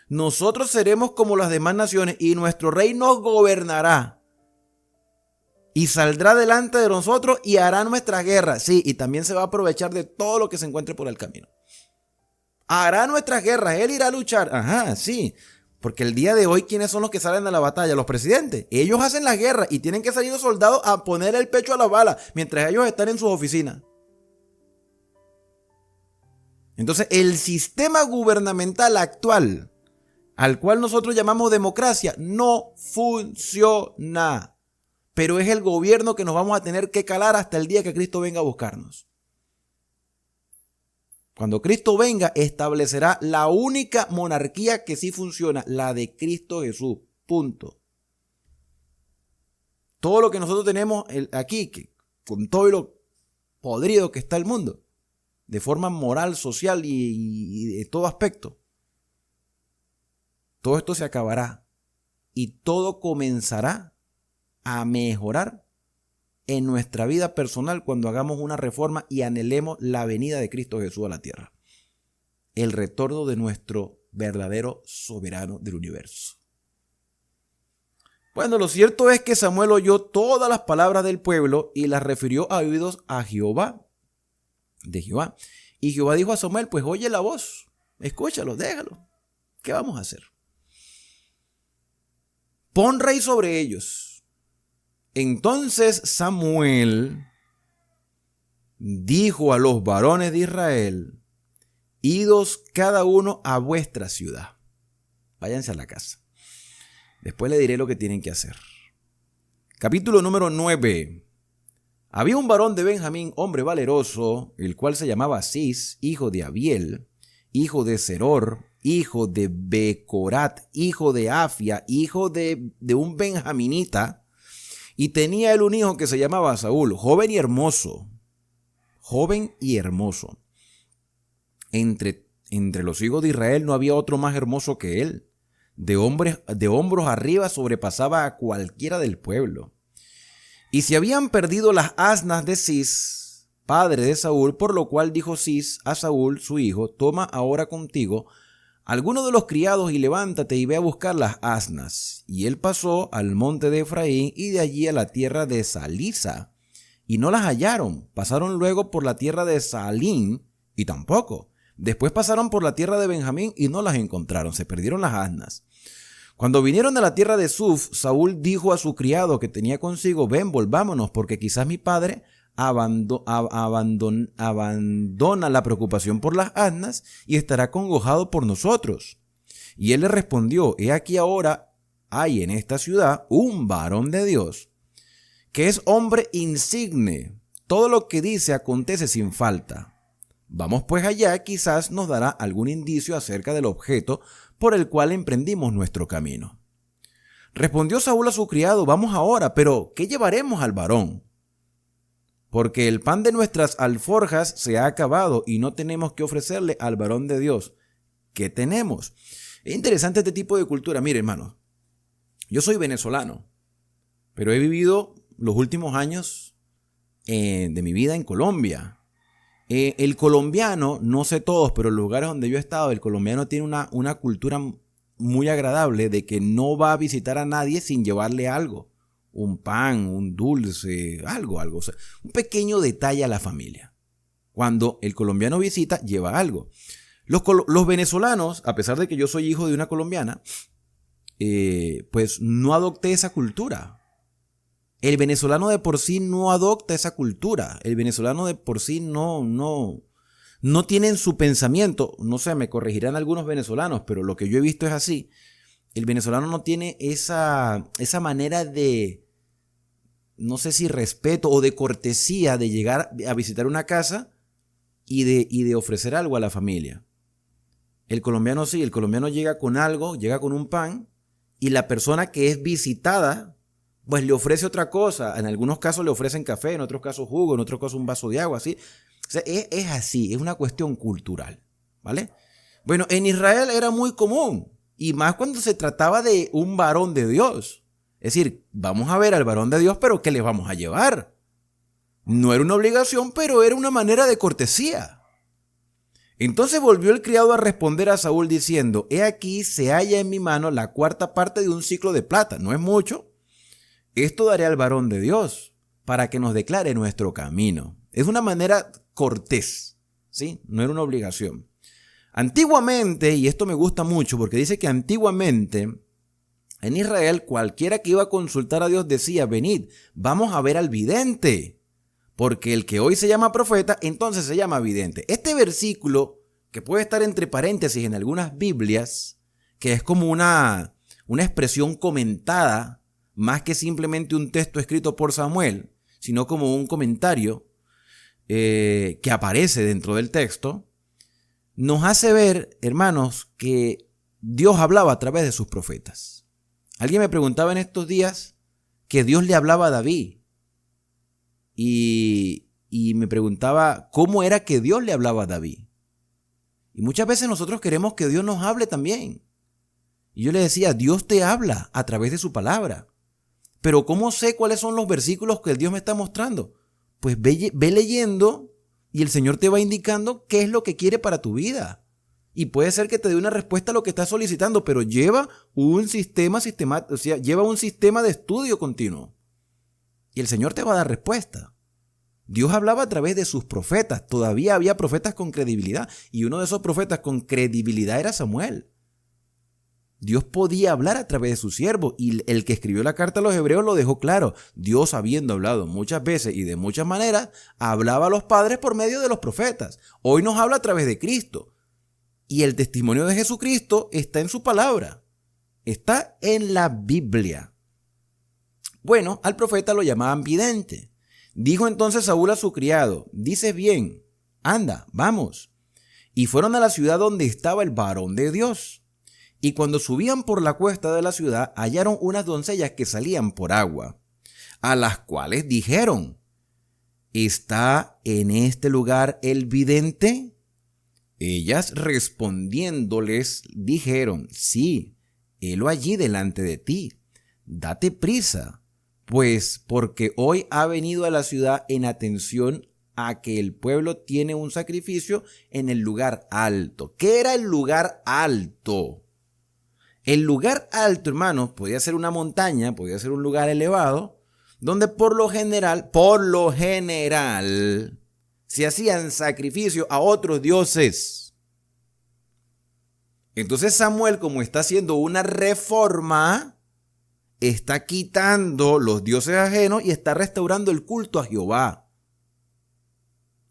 Nosotros seremos como las demás naciones y nuestro rey nos gobernará. Y saldrá delante de nosotros y hará nuestra guerra. Sí, y también se va a aprovechar de todo lo que se encuentre por el camino. Hará nuestras guerras, él irá a luchar. Ajá, sí. Porque el día de hoy, ¿quiénes son los que salen a la batalla? Los presidentes. Ellos hacen la guerra y tienen que salir los soldados a poner el pecho a las balas mientras ellos están en sus oficinas. Entonces, el sistema gubernamental actual, al cual nosotros llamamos democracia, no funciona. Pero es el gobierno que nos vamos a tener que calar hasta el día que Cristo venga a buscarnos. Cuando Cristo venga, establecerá la única monarquía que sí funciona, la de Cristo Jesús. Punto. Todo lo que nosotros tenemos aquí, con todo lo podrido que está el mundo, de forma moral, social y de todo aspecto, todo esto se acabará y todo comenzará a mejorar en nuestra vida personal cuando hagamos una reforma y anhelemos la venida de Cristo Jesús a la tierra. El retorno de nuestro verdadero soberano del universo. Bueno, lo cierto es que Samuel oyó todas las palabras del pueblo y las refirió a oídos a Jehová, de Jehová. Y Jehová dijo a Samuel, pues oye la voz, escúchalo, déjalo. ¿Qué vamos a hacer? Pon rey sobre ellos. Entonces Samuel dijo a los varones de Israel, idos cada uno a vuestra ciudad. Váyanse a la casa. Después le diré lo que tienen que hacer. Capítulo número 9. Había un varón de Benjamín, hombre valeroso, el cual se llamaba Cis, hijo de Abiel, hijo de Seror, hijo de Becorat, hijo de Afia, hijo de un benjaminita. Y tenía él un hijo que se llamaba Saúl, joven y hermoso. Joven y hermoso. Entre los hijos de Israel no había otro más hermoso que él. De hombros arriba sobrepasaba a cualquiera del pueblo. Y se habían perdido las asnas de Cis, padre de Saúl, por lo cual dijo Cis a Saúl, su hijo, toma ahora contigo alguno de los criados y levántate y ve a buscar las asnas. Y él pasó al monte de Efraín y de allí a la tierra de Salisa. Y no las hallaron. Pasaron luego por la tierra de Salín y tampoco. Después pasaron por la tierra de Benjamín y no las encontraron. Se perdieron las asnas. Cuando vinieron a la tierra de Suf, Saúl dijo a su criado que tenía consigo, ven, volvámonos, porque quizás mi padre abandona la preocupación por las asnas y estará congojado por nosotros. Y él le respondió, he aquí ahora hay en esta ciudad un varón de Dios, que es hombre insigne. Todo lo que dice acontece sin falta. Vamos pues allá, quizás nos dará algún indicio acerca del objeto por el cual emprendimos nuestro camino. Respondió Saúl a su criado, vamos ahora, pero ¿qué llevaremos al varón? Porque el pan de nuestras alforjas se ha acabado y no tenemos que ofrecerle al varón de Dios. ¿Qué tenemos? Es interesante este tipo de cultura. Mire, hermanos, yo soy venezolano, pero he vivido los últimos años de mi vida en Colombia. El colombiano, no sé todos, pero en los lugares donde yo he estado, el colombiano tiene una cultura muy agradable de que no va a visitar a nadie sin llevarle algo. Un pan, un dulce, algo. O sea, un pequeño detalle a la familia. Cuando el colombiano visita, lleva algo. Los venezolanos, a pesar de que yo soy hijo de una colombiana, pues no adopté esa cultura. El venezolano de por sí no adopta esa cultura. El venezolano de por sí no tiene en su pensamiento, no sé, me corregirán algunos venezolanos, pero lo que yo he visto es así. El venezolano no tiene esa manera de, no sé si respeto o de cortesía de llegar a visitar una casa y de ofrecer algo a la familia. El colombiano sí, el colombiano llega con algo, llega con un pan y la persona que es visitada pues le ofrece otra cosa. En algunos casos le ofrecen café, en otros casos jugo, en otros casos un vaso de agua, así. O sea, es así, es una cuestión cultural, ¿vale? Bueno, en Israel era muy común y más cuando se trataba de un varón de Dios. Es decir, vamos a ver al varón de Dios, pero ¿qué le vamos a llevar? No era una obligación, pero era una manera de cortesía. Entonces volvió el criado a responder a Saúl diciendo: he aquí se halla en mi mano la cuarta parte de un siclo de plata. No es mucho. Esto daré al varón de Dios para que nos declare nuestro camino. Es una manera cortés, ¿sí? No era una obligación. Antiguamente, y esto me gusta mucho porque dice que antiguamente en Israel cualquiera que iba a consultar a Dios decía: venid, vamos a ver al vidente. Porque el que hoy se llama profeta, entonces se llama vidente. Este versículo, que puede estar entre paréntesis en algunas Biblias, que es como una expresión comentada, más que simplemente un texto escrito por Samuel, sino como un comentario que aparece dentro del texto, nos hace ver, hermanos, que Dios hablaba a través de sus profetas. Alguien me preguntaba en estos días que Dios le hablaba a David. Y me preguntaba cómo era que Dios le hablaba a David. Y muchas veces nosotros queremos que Dios nos hable también. Y yo le decía: Dios te habla a través de su palabra. Pero ¿cómo sé cuáles son los versículos que Dios me está mostrando? Pues ve leyendo y el Señor te va indicando qué es lo que quiere para tu vida. Y puede ser que te dé una respuesta a lo que estás solicitando, pero lleva un sistema de estudio continuo. Y el Señor te va a dar respuesta. Dios hablaba a través de sus profetas. Todavía había profetas con credibilidad. Y uno de esos profetas con credibilidad era Samuel. Dios podía hablar a través de su siervo. Y el que escribió la carta a los hebreos lo dejó claro. Dios, habiendo hablado muchas veces y de muchas maneras, hablaba a los padres por medio de los profetas. Hoy nos habla a través de Cristo. Y el testimonio de Jesucristo está en su palabra. Está en la Biblia. Bueno, al profeta lo llamaban vidente. Dijo entonces Saúl a su criado: dices bien, anda, vamos. Y fueron a la ciudad donde estaba el varón de Dios. Y cuando subían por la cuesta de la ciudad, hallaron unas doncellas que salían por agua, a las cuales dijeron: ¿está en este lugar el vidente? Ellas respondiéndoles dijeron: sí, helo allí delante de ti. Date prisa, pues porque hoy ha venido a la ciudad en atención a que el pueblo tiene un sacrificio en el lugar alto. ¿Qué era el lugar alto? El lugar alto, hermanos, podía ser una montaña, podía ser un lugar elevado, donde por lo general, se hacían sacrificios a otros dioses. Entonces Samuel, como está haciendo una reforma, está quitando los dioses ajenos y está restaurando el culto a Jehová.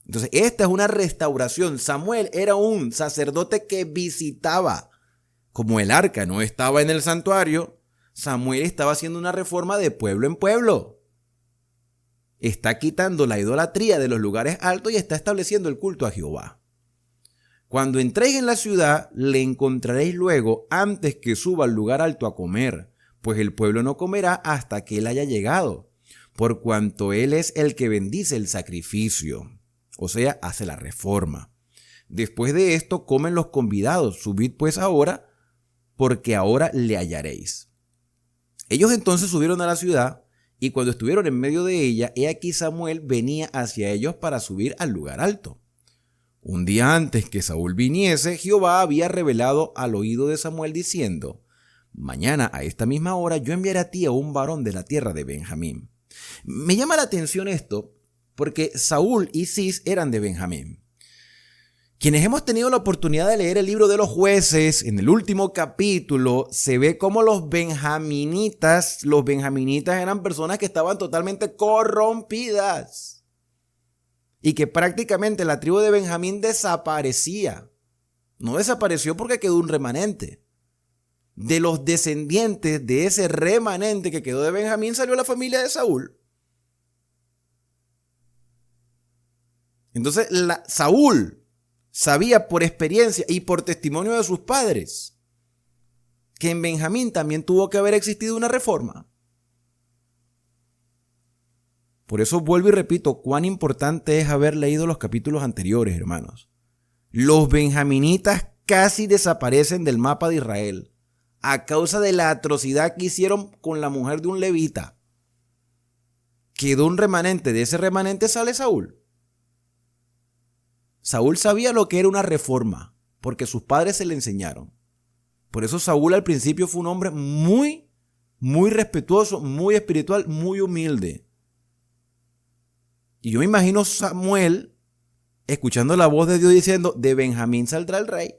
Entonces, esta es una restauración. Samuel era un sacerdote que visitaba. Como el arca no estaba en el santuario, Samuel estaba haciendo una reforma de pueblo en pueblo. Está quitando la idolatría de los lugares altos y está estableciendo el culto a Jehová. Cuando entréis en la ciudad, le encontraréis luego antes que suba al lugar alto a comer, pues el pueblo no comerá hasta que él haya llegado, por cuanto él es el que bendice el sacrificio, o sea, hace la reforma. Después de esto comen los convidados, subid pues ahora, porque ahora le hallaréis. Ellos entonces subieron a la ciudad, y cuando estuvieron en medio de ella, he aquí Samuel venía hacia ellos para subir al lugar alto. Un día antes que Saúl viniese, Jehová había revelado al oído de Samuel diciendo: mañana a esta misma hora yo enviaré a ti a un varón de la tierra de Benjamín. Me llama la atención esto porque Saúl y Cis eran de Benjamín. Quienes hemos tenido la oportunidad de leer el libro de los Jueces, en el último capítulo se ve cómo los benjaminitas eran personas que estaban totalmente corrompidas y que prácticamente la tribu de Benjamín desaparecía. No desapareció porque quedó un remanente. De los descendientes de ese remanente que quedó de Benjamín salió la familia de Saúl. Entonces Saúl sabía por experiencia y por testimonio de sus padres que en Benjamín también tuvo que haber existido una reforma. Por eso vuelvo y repito cuán importante es haber leído los capítulos anteriores, hermanos. Los benjaminitas casi desaparecen del mapa de Israel a causa de la atrocidad que hicieron con la mujer de un levita. Quedó un remanente, de ese remanente sale Saúl. Saúl sabía lo que era una reforma, porque sus padres se le enseñaron. Por eso Saúl al principio fue un hombre muy respetuoso, muy espiritual, muy humilde. Y yo me imagino Samuel escuchando la voz de Dios diciendo, de Benjamín saldrá el rey.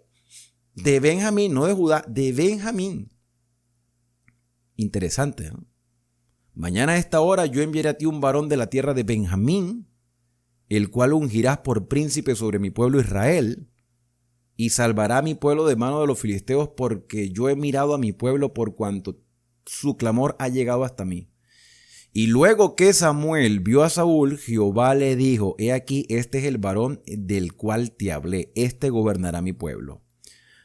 De Benjamín, no de Judá, de Benjamín. Interesante, ¿no? Mañana a esta hora yo enviaré a ti un varón de la tierra de Benjamín, el cual ungirás por príncipe sobre mi pueblo Israel, y salvará a mi pueblo de mano de los filisteos, porque yo he mirado a mi pueblo por cuanto su clamor ha llegado hasta mí. Y luego que Samuel vio a Saúl, Jehová le dijo, he aquí, este es el varón del cual te hablé, este gobernará mi pueblo.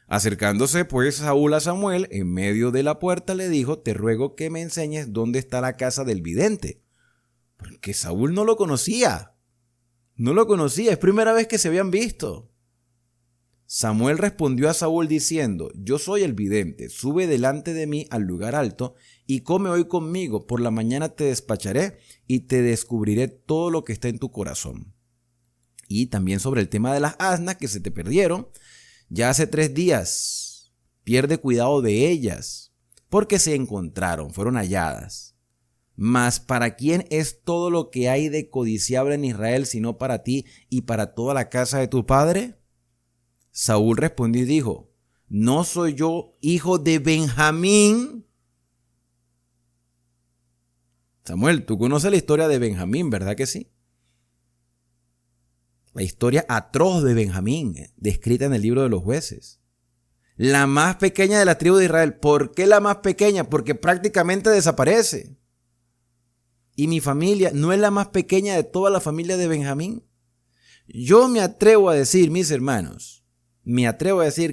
Acercándose pues Saúl a Samuel, en medio de la puerta le dijo, te ruego que me enseñes dónde está la casa del vidente, porque Saúl no lo conocía. No lo conocía, es primera vez que se habían visto. Samuel respondió a Saúl diciendo, yo soy el vidente, sube delante de mí al lugar alto y come hoy conmigo, por la mañana te despacharé y te descubriré todo lo que está en tu corazón. Y también sobre el tema de las asnas que se te perdieron, ya hace 3 días, pierde cuidado de ellas, porque se encontraron, fueron halladas. Mas ¿para quién es todo lo que hay de codiciable en Israel, sino para ti y para toda la casa de tu padre? Saúl respondió y dijo, ¿no soy yo hijo de Benjamín? Samuel, tú conoces la historia de Benjamín, ¿verdad que sí? La historia atroz de Benjamín, descrita en el libro de los Jueces. La más pequeña de la tribu de Israel. ¿Por qué la más pequeña? Porque prácticamente desaparece. Y mi familia no es la más pequeña de toda la familia de Benjamín. Yo me atrevo a decir, mis hermanos,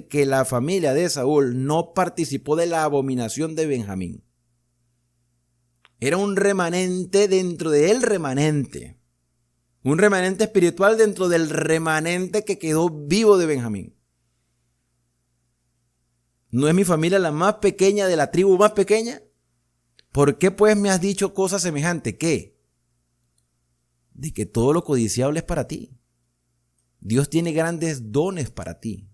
que la familia de Saúl no participó de la abominación de Benjamín. Era un remanente dentro del remanente. Un remanente espiritual dentro del remanente que quedó vivo de Benjamín. ¿No es mi familia la más pequeña de la tribu más pequeña? ¿Por qué pues me has dicho cosas semejantes? ¿Qué? De que todo lo codiciable es para ti. Dios tiene grandes dones para ti.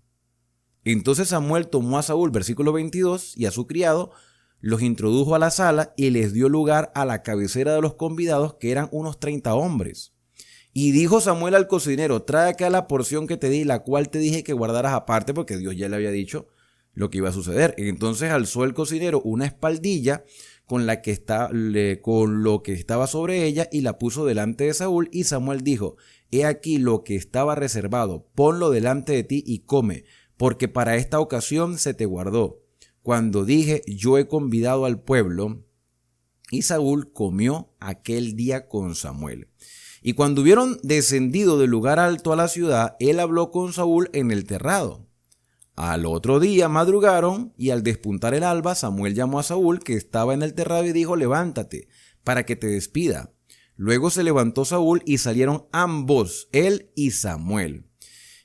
Entonces Samuel tomó a Saúl, versículo 22, y a su criado, los introdujo a la sala y les dio lugar a la cabecera de los convidados, que eran unos 30 hombres. Y dijo Samuel al cocinero, trae acá la porción que te di, la cual te dije que guardaras aparte, porque Dios ya le había dicho lo que iba a suceder. Entonces alzó el cocinero una espaldilla con lo que estaba sobre ella y la puso delante de Saúl, y Samuel dijo, he aquí lo que estaba reservado, ponlo delante de ti y come, porque para esta ocasión se te guardó. Cuando dije, yo he convidado al pueblo, y Saúl comió aquel día con Samuel. Y cuando hubieron descendido del lugar alto a la ciudad, él habló con Saúl en el terrado. Al otro día madrugaron, y al despuntar el alba, Samuel llamó a Saúl, que estaba en el terrado, y dijo, levántate, para que te despida. Luego se levantó Saúl, y salieron ambos, él y Samuel.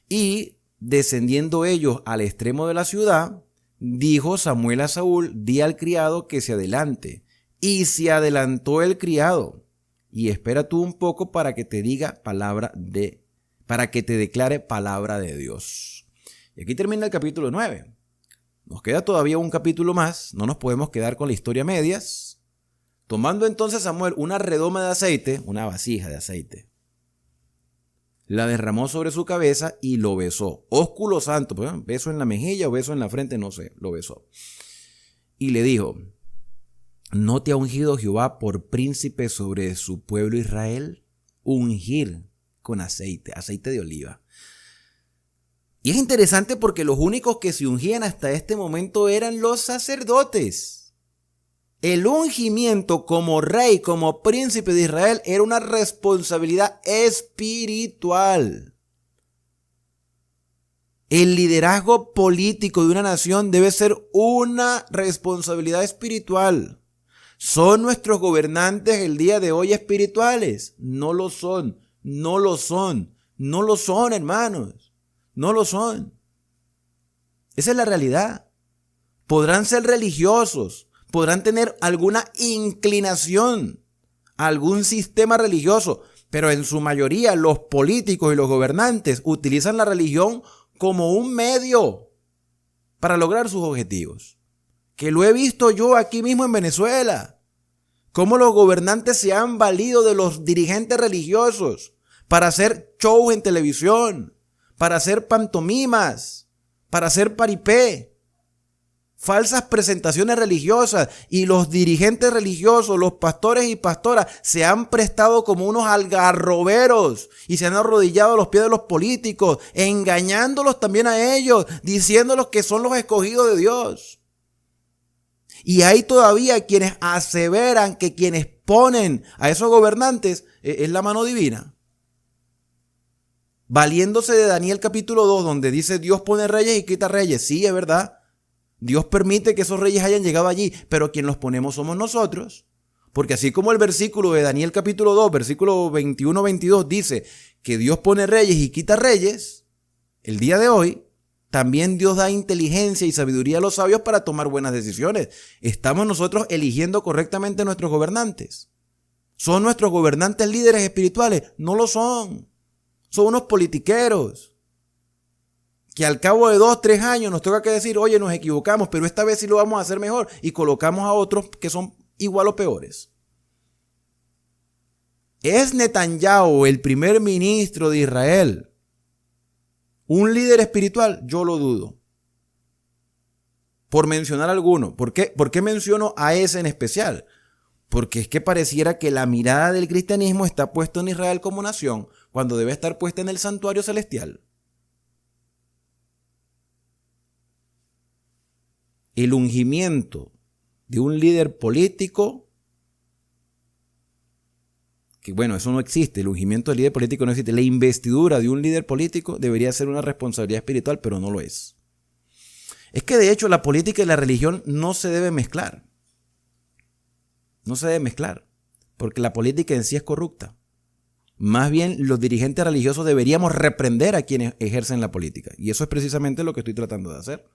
Y descendiendo ellos al extremo de la ciudad, dijo Samuel a Saúl, di al criado que se adelante. Y se adelantó el criado. Y espera tú un poco para que te declare palabra de Dios. Y aquí termina el capítulo 9. Nos queda todavía un capítulo más, no nos podemos quedar con la historia a medias. Tomando entonces Samuel una redoma de aceite, una vasija de aceite, la derramó sobre su cabeza y lo besó. Ósculo santo, pues, beso en la mejilla o beso en la frente, no sé, lo besó. Y le dijo, ¿no te ha ungido Jehová por príncipe sobre su pueblo Israel? Ungir con aceite, aceite de oliva. Y es interesante porque los únicos que se ungían hasta este momento eran los sacerdotes. El ungimiento como rey, como príncipe de Israel, era una responsabilidad espiritual. El liderazgo político de una nación debe ser una responsabilidad espiritual. ¿Son nuestros gobernantes el día de hoy espirituales? No lo son, no lo son, no lo son, hermanos, no lo son. Esa es la realidad. Podrán ser religiosos, podrán tener alguna inclinación a algún sistema religioso, pero en su mayoría los políticos y los gobernantes utilizan la religión como un medio para lograr sus objetivos. Que lo he visto yo aquí mismo en Venezuela, cómo los gobernantes se han valido de los dirigentes religiosos para hacer shows en televisión, para hacer pantomimas, para hacer paripé, falsas presentaciones religiosas, y los dirigentes religiosos, los pastores y pastoras se han prestado como unos algarroberos y se han arrodillado a los pies de los políticos, engañándolos también a ellos, diciéndolos que son los escogidos de Dios. Y hay todavía quienes aseveran que quienes ponen a esos gobernantes es la mano divina. Valiéndose de Daniel capítulo 2, donde dice Dios pone reyes y quita reyes. Sí, es verdad. Dios permite que esos reyes hayan llegado allí, pero quien los ponemos somos nosotros. Porque así como el versículo de Daniel capítulo 2, versículo 21-22 dice que Dios pone reyes y quita reyes, el día de hoy también Dios da inteligencia y sabiduría a los sabios para tomar buenas decisiones. ¿Estamos nosotros eligiendo correctamente nuestros gobernantes? ¿Son nuestros gobernantes líderes espirituales? No lo son. Son unos politiqueros que al cabo de 2-3 años nos toca que decir, oye, nos equivocamos, pero esta vez sí lo vamos a hacer mejor, y colocamos a otros que son igual o peores. ¿Es Netanyahu, el primer ministro de Israel, un líder espiritual? Yo lo dudo. Por mencionar alguno. ¿Por qué menciono a ese en especial? Porque es que pareciera que la mirada del cristianismo está puesta en Israel como nación, cuando debe estar puesta en el santuario celestial. El ungimiento de un líder político, que bueno, eso no existe, el ungimiento del líder político no existe. La investidura de un líder político debería ser una responsabilidad espiritual, pero no lo es. Es que de hecho la política y la religión no se deben mezclar. No se debe mezclar, porque la política en sí es corrupta. Más bien los dirigentes religiosos deberíamos reprender a quienes ejercen la política. Y eso es precisamente lo que estoy tratando de hacer.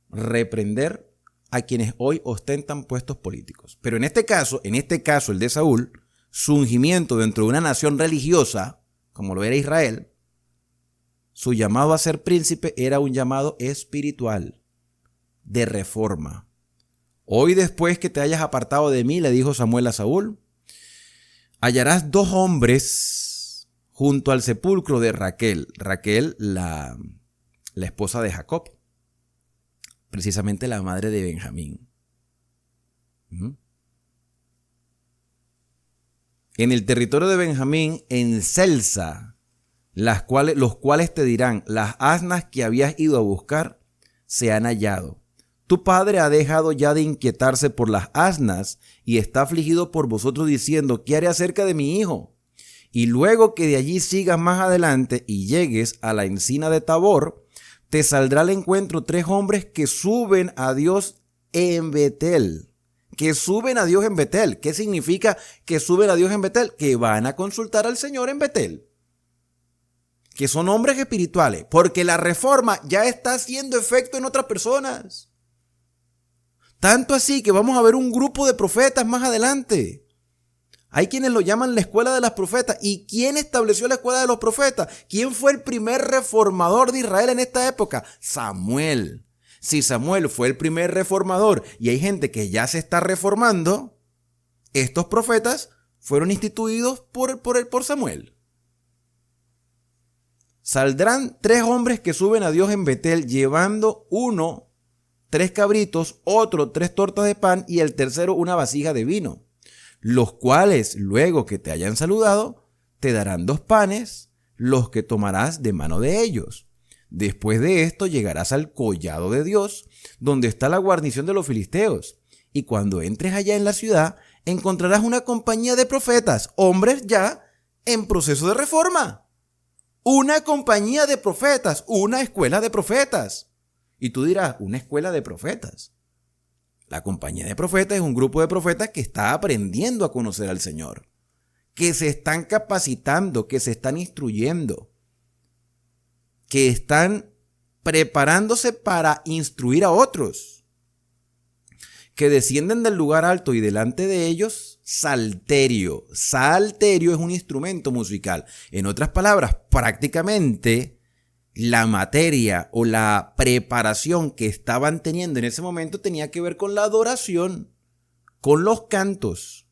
Reprender a quienes hoy ostentan puestos políticos. Pero en este caso, el de Saúl, su ungimiento dentro de una nación religiosa, como lo era Israel, su llamado a ser príncipe era un llamado espiritual, de reforma. Hoy, después que te hayas apartado de mí, le dijo Samuel a Saúl, hallarás 2 hombres junto al sepulcro de Raquel. Raquel, la esposa de Jacob. Precisamente la madre de Benjamín. En el territorio de Benjamín, en Celsa, los cuales te dirán, las asnas que habías ido a buscar se han hallado. Tu padre ha dejado ya de inquietarse por las asnas y está afligido por vosotros diciendo, ¿qué haré acerca de mi hijo? Y luego que de allí sigas más adelante y llegues a la encina de Tabor, te saldrá al encuentro 3 hombres que suben a Dios en Betel. Que suben a Dios en Betel. ¿Qué significa que suben a Dios en Betel? Que van a consultar al Señor en Betel. Que son hombres espirituales. Porque la reforma ya está haciendo efecto en otras personas. Tanto así que vamos a ver un grupo de profetas más adelante. Hay quienes lo llaman la escuela de los profetas. ¿Y quién estableció la escuela de los profetas? ¿Quién fue el primer reformador de Israel en esta época? Samuel. Si Samuel fue el primer reformador y hay gente que ya se está reformando, estos profetas fueron instituidos por Samuel. Saldrán 3 hombres que suben a Dios en Betel, llevando uno 3 cabritos, otro 3 tortas de pan y el tercero una vasija de vino, los cuales, luego que te hayan saludado, te darán 2 panes, los que tomarás de mano de ellos. Después de esto llegarás al collado de Dios, donde está la guarnición de los filisteos, y cuando entres allá en la ciudad, encontrarás una compañía de profetas, hombres ya en proceso de reforma. Una compañía de profetas, una escuela de profetas. Y tú dirás, ¿una escuela de profetas? La compañía de profetas es un grupo de profetas que está aprendiendo a conocer al Señor, que se están capacitando, que se están instruyendo, que están preparándose para instruir a otros, que descienden del lugar alto y delante de ellos salterio. Salterio es un instrumento musical. En otras palabras, prácticamente la materia o la preparación que estaban teniendo en ese momento tenía que ver con la adoración, con los cantos.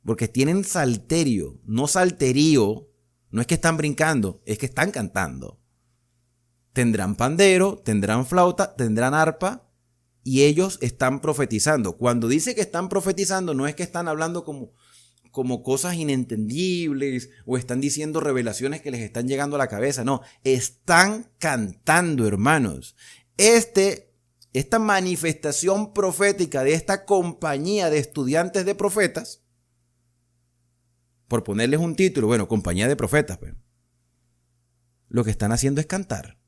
Porque tienen salterio, no salterío. No es que están brincando, es que están cantando. Tendrán pandero, tendrán flauta, tendrán arpa y ellos están profetizando. Cuando dice que están profetizando, no es que están hablando como cosas inentendibles o están diciendo revelaciones que les están llegando a la cabeza. No, están cantando, hermanos. Esta manifestación profética de esta compañía de estudiantes de profetas, por ponerles un título, bueno, compañía de profetas, pues, lo que están haciendo es cantar.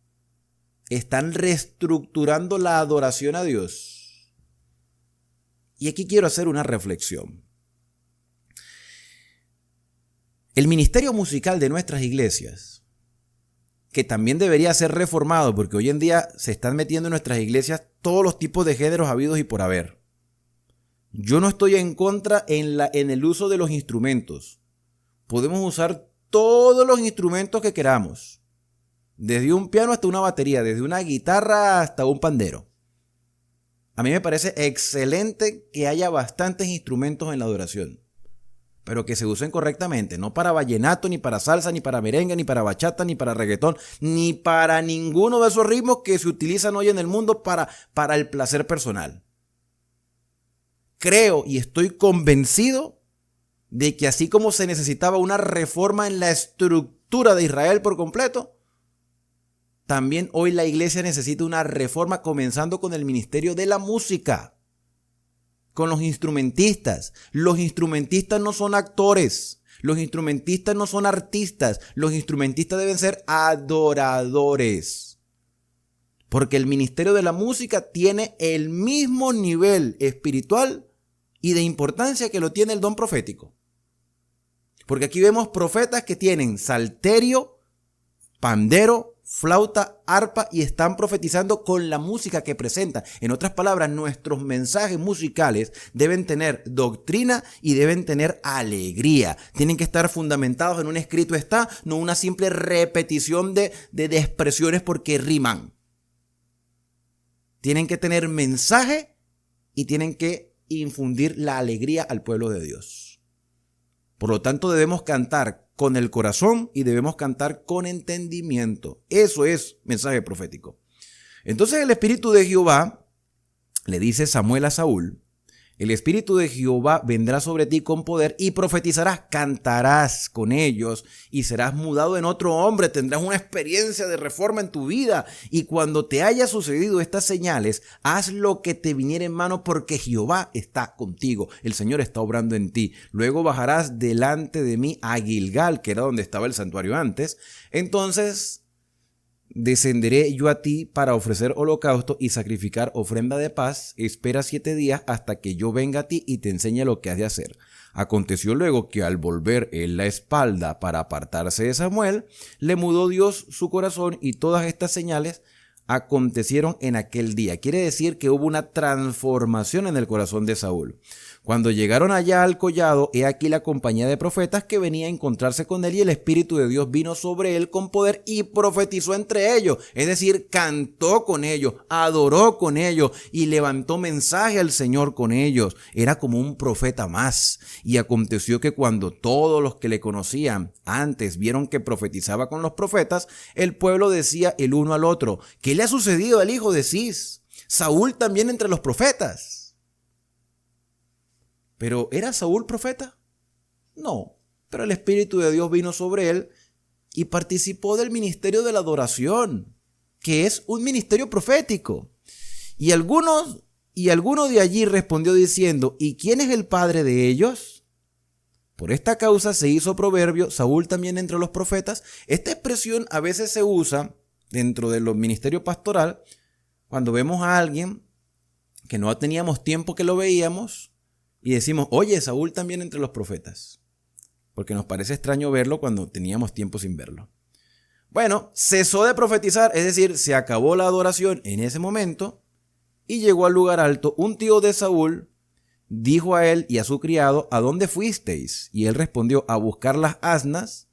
Están reestructurando la adoración a Dios. Y aquí quiero hacer una reflexión. El ministerio musical de nuestras iglesias, que también debería ser reformado, porque hoy en día se están metiendo en nuestras iglesias todos los tipos de géneros habidos y por haber. Yo no estoy en contra en el uso de los instrumentos. Podemos usar todos los instrumentos que queramos, desde un piano hasta una batería, desde una guitarra hasta un pandero. A mí me parece excelente que haya bastantes instrumentos en la adoración, pero que se usen correctamente, no para vallenato, ni para salsa, ni para merengue, ni para bachata, ni para reggaetón, ni para ninguno de esos ritmos que se utilizan hoy en el mundo para el placer personal. Creo y estoy convencido de que así como se necesitaba una reforma en la estructura de Israel por completo, también hoy la iglesia necesita una reforma comenzando con el ministerio de la música, con los instrumentistas. Los instrumentistas no son actores, los instrumentistas no son artistas, los instrumentistas deben ser adoradores. Porque el ministerio de la música tiene el mismo nivel espiritual y de importancia que lo tiene el don profético. Porque aquí vemos profetas que tienen salterio, pandero, flauta, arpa y están profetizando con la música que presentan. En otras palabras, nuestros mensajes musicales deben tener doctrina y deben tener alegría. Tienen que estar fundamentados en un escrito está, no una simple repetición de expresiones porque riman. Tienen que tener mensaje y tienen que infundir la alegría al pueblo de Dios. Por lo tanto, debemos cantar con el corazón y debemos cantar con entendimiento. Eso es mensaje profético. Entonces el Espíritu de Jehová le dice Samuel a Saúl: el Espíritu de Jehová vendrá sobre ti con poder y profetizarás, cantarás con ellos y serás mudado en otro hombre, tendrás una experiencia de reforma en tu vida y cuando te haya sucedido estas señales, haz lo que te viniera en mano porque Jehová está contigo, el Señor está obrando en ti. Luego bajarás delante de mí a Gilgal, que era donde estaba el santuario antes, entonces descenderé yo a ti para ofrecer holocausto y sacrificar ofrenda de paz. Espera 7 días hasta que yo venga a ti y te enseñe lo que has de hacer. Aconteció luego que al volver él la espalda para apartarse de Samuel, le mudó Dios su corazón y todas estas señales acontecieron en aquel día. Quiere decir que hubo una transformación en el corazón de Saúl. Cuando llegaron allá al collado, he aquí la compañía de profetas que venía a encontrarse con él, y el Espíritu de Dios vino sobre él con poder y profetizó entre ellos. Es decir, cantó con ellos, adoró con ellos y levantó mensaje al Señor con ellos. Era como un profeta más. Y aconteció que cuando todos los que le conocían antes vieron que profetizaba con los profetas, el pueblo decía el uno al otro: ¿qué le ha sucedido al hijo de Cis? Saúl también entre los profetas. ¿Pero era Saúl profeta? No, pero el Espíritu de Dios vino sobre él y participó del ministerio de la adoración, que es un ministerio profético. Y alguno de allí respondió diciendo: ¿y quién es el padre de ellos? Por esta causa se hizo proverbio, Saúl también entre los profetas. Esta expresión a veces se usa dentro del ministerio pastoral cuando vemos a alguien que no teníamos tiempo que lo veíamos y decimos: oye, Saúl también entre los profetas, porque nos parece extraño verlo cuando teníamos tiempo sin verlo. Bueno, cesó de profetizar, es decir, se acabó la adoración en ese momento, y llegó al lugar alto. Un tío de Saúl dijo a él y a su criado: ¿a dónde fuisteis? Y él respondió: a buscar las asnas,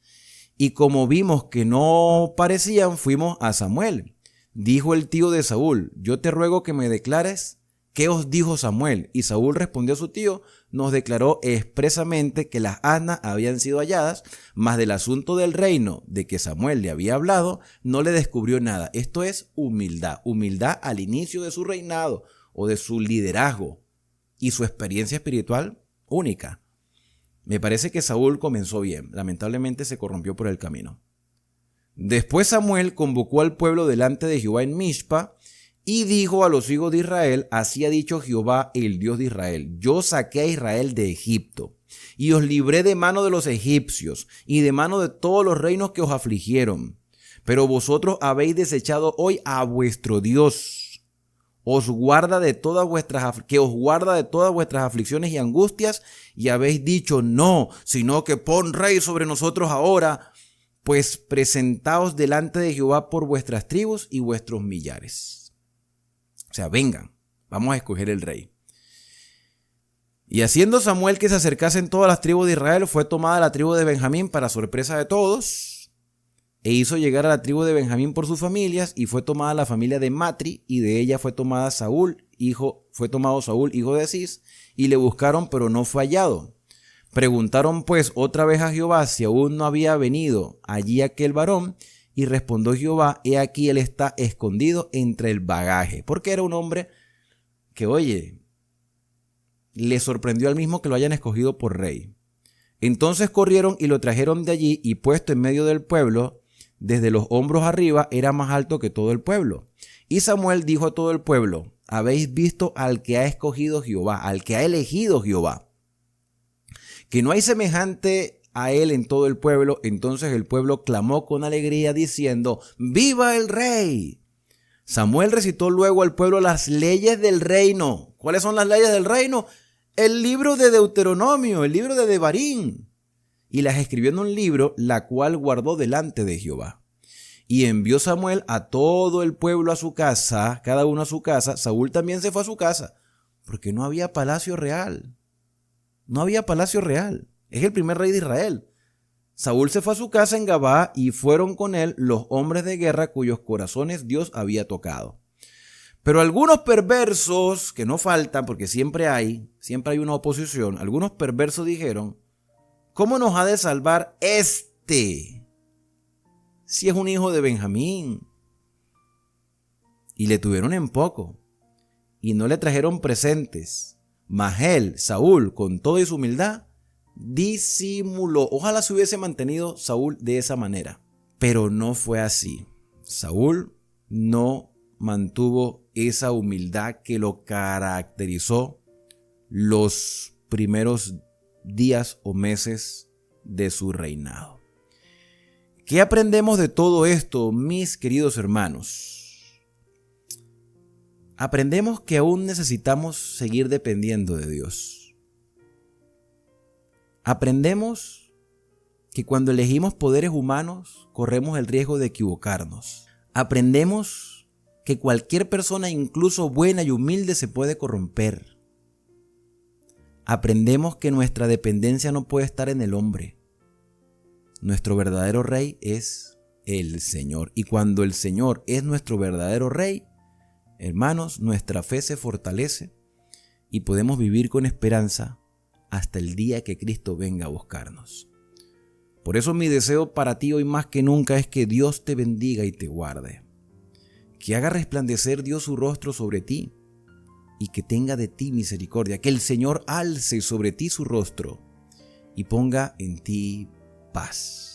y como vimos que no parecían, fuimos a Samuel. Dijo el tío de Saúl: yo te ruego que me declares ¿qué os dijo Samuel? Y Saúl respondió a su tío: nos declaró expresamente que las asnas habían sido halladas, mas del asunto del reino de que Samuel le había hablado, no le descubrió nada. Esto es humildad, humildad al inicio de su reinado o de su liderazgo y su experiencia espiritual única. Me parece que Saúl comenzó bien, lamentablemente se corrompió por el camino. Después Samuel convocó al pueblo delante de Jehová en Mizpa, y dijo a los hijos de Israel: así ha dicho Jehová, el Dios de Israel: yo saqué a Israel de Egipto, y os libré de mano de los egipcios, y de mano de todos los reinos que os afligieron. Pero vosotros habéis desechado hoy a vuestro Dios, que os guarda de todas vuestras aflicciones y angustias, y habéis dicho: no, sino que pon rey sobre nosotros ahora, pues presentaos delante de Jehová por vuestras tribus y vuestros millares. O sea, vengan, vamos a escoger el rey. Y haciendo Samuel que se acercasen todas las tribus de Israel, fue tomada la tribu de Benjamín para sorpresa de todos, e hizo llegar a la tribu de Benjamín por sus familias, y fue tomada la familia de Matri, y de ella fue tomado Saúl, hijo de Cis, y le buscaron, pero no fue hallado. Preguntaron pues otra vez a Jehová si aún no había venido allí aquel varón, y respondió Jehová: he aquí él está escondido entre el bagaje. Porque era un hombre que, oye, le sorprendió al mismo que lo hayan escogido por rey. Entonces corrieron y lo trajeron de allí, y puesto en medio del pueblo, desde los hombros arriba, era más alto que todo el pueblo. Y Samuel dijo a todo el pueblo: habéis visto al que ha escogido Jehová, al que ha elegido Jehová, que no hay semejante a él en todo el pueblo. Entonces el pueblo clamó con alegría diciendo: ¡viva el rey! Samuel recitó luego al pueblo las leyes del reino. ¿Cuáles son las leyes del reino? El libro de Deuteronomio, el libro de Devarim. Y las escribió en un libro, la cual guardó delante de Jehová. Y envió Samuel a todo el pueblo a su casa, cada uno a su casa. Saúl también se fue a su casa, porque no había palacio real. No había palacio real. Es el primer rey de Israel. Saúl se fue a su casa en Gabaa, y fueron con él los hombres de guerra cuyos corazones Dios había tocado. Pero algunos perversos, que no faltan porque siempre hay una oposición, algunos perversos dijeron: ¿cómo nos ha de salvar este, si es un hijo de Benjamín? Y le tuvieron en poco, y no le trajeron presentes. Mas él, Saúl, con toda su humildad, disimuló. Ojalá se hubiese mantenido Saúl de esa manera, pero no fue así. Saúl no mantuvo esa humildad que lo caracterizó los primeros días o meses de su reinado. ¿Qué aprendemos de todo esto, mis queridos hermanos? Aprendemos que aún necesitamos seguir dependiendo de Dios. Aprendemos que cuando elegimos poderes humanos corremos el riesgo de equivocarnos. Aprendemos que cualquier persona, incluso buena y humilde, se puede corromper. aprendemos que nuestra dependencia no puede estar en el hombre. Nuestro verdadero rey es el Señor. Y cuando el Señor es nuestro verdadero rey, hermanos, nuestra fe se fortalece y podemos vivir con esperanza hasta el día que Cristo venga a buscarnos. Por eso mi deseo para ti hoy más que nunca es que Dios te bendiga y te guarde. Que haga resplandecer Dios su rostro sobre ti y que tenga de ti misericordia. Que el Señor alce sobre ti su rostro y ponga en ti paz.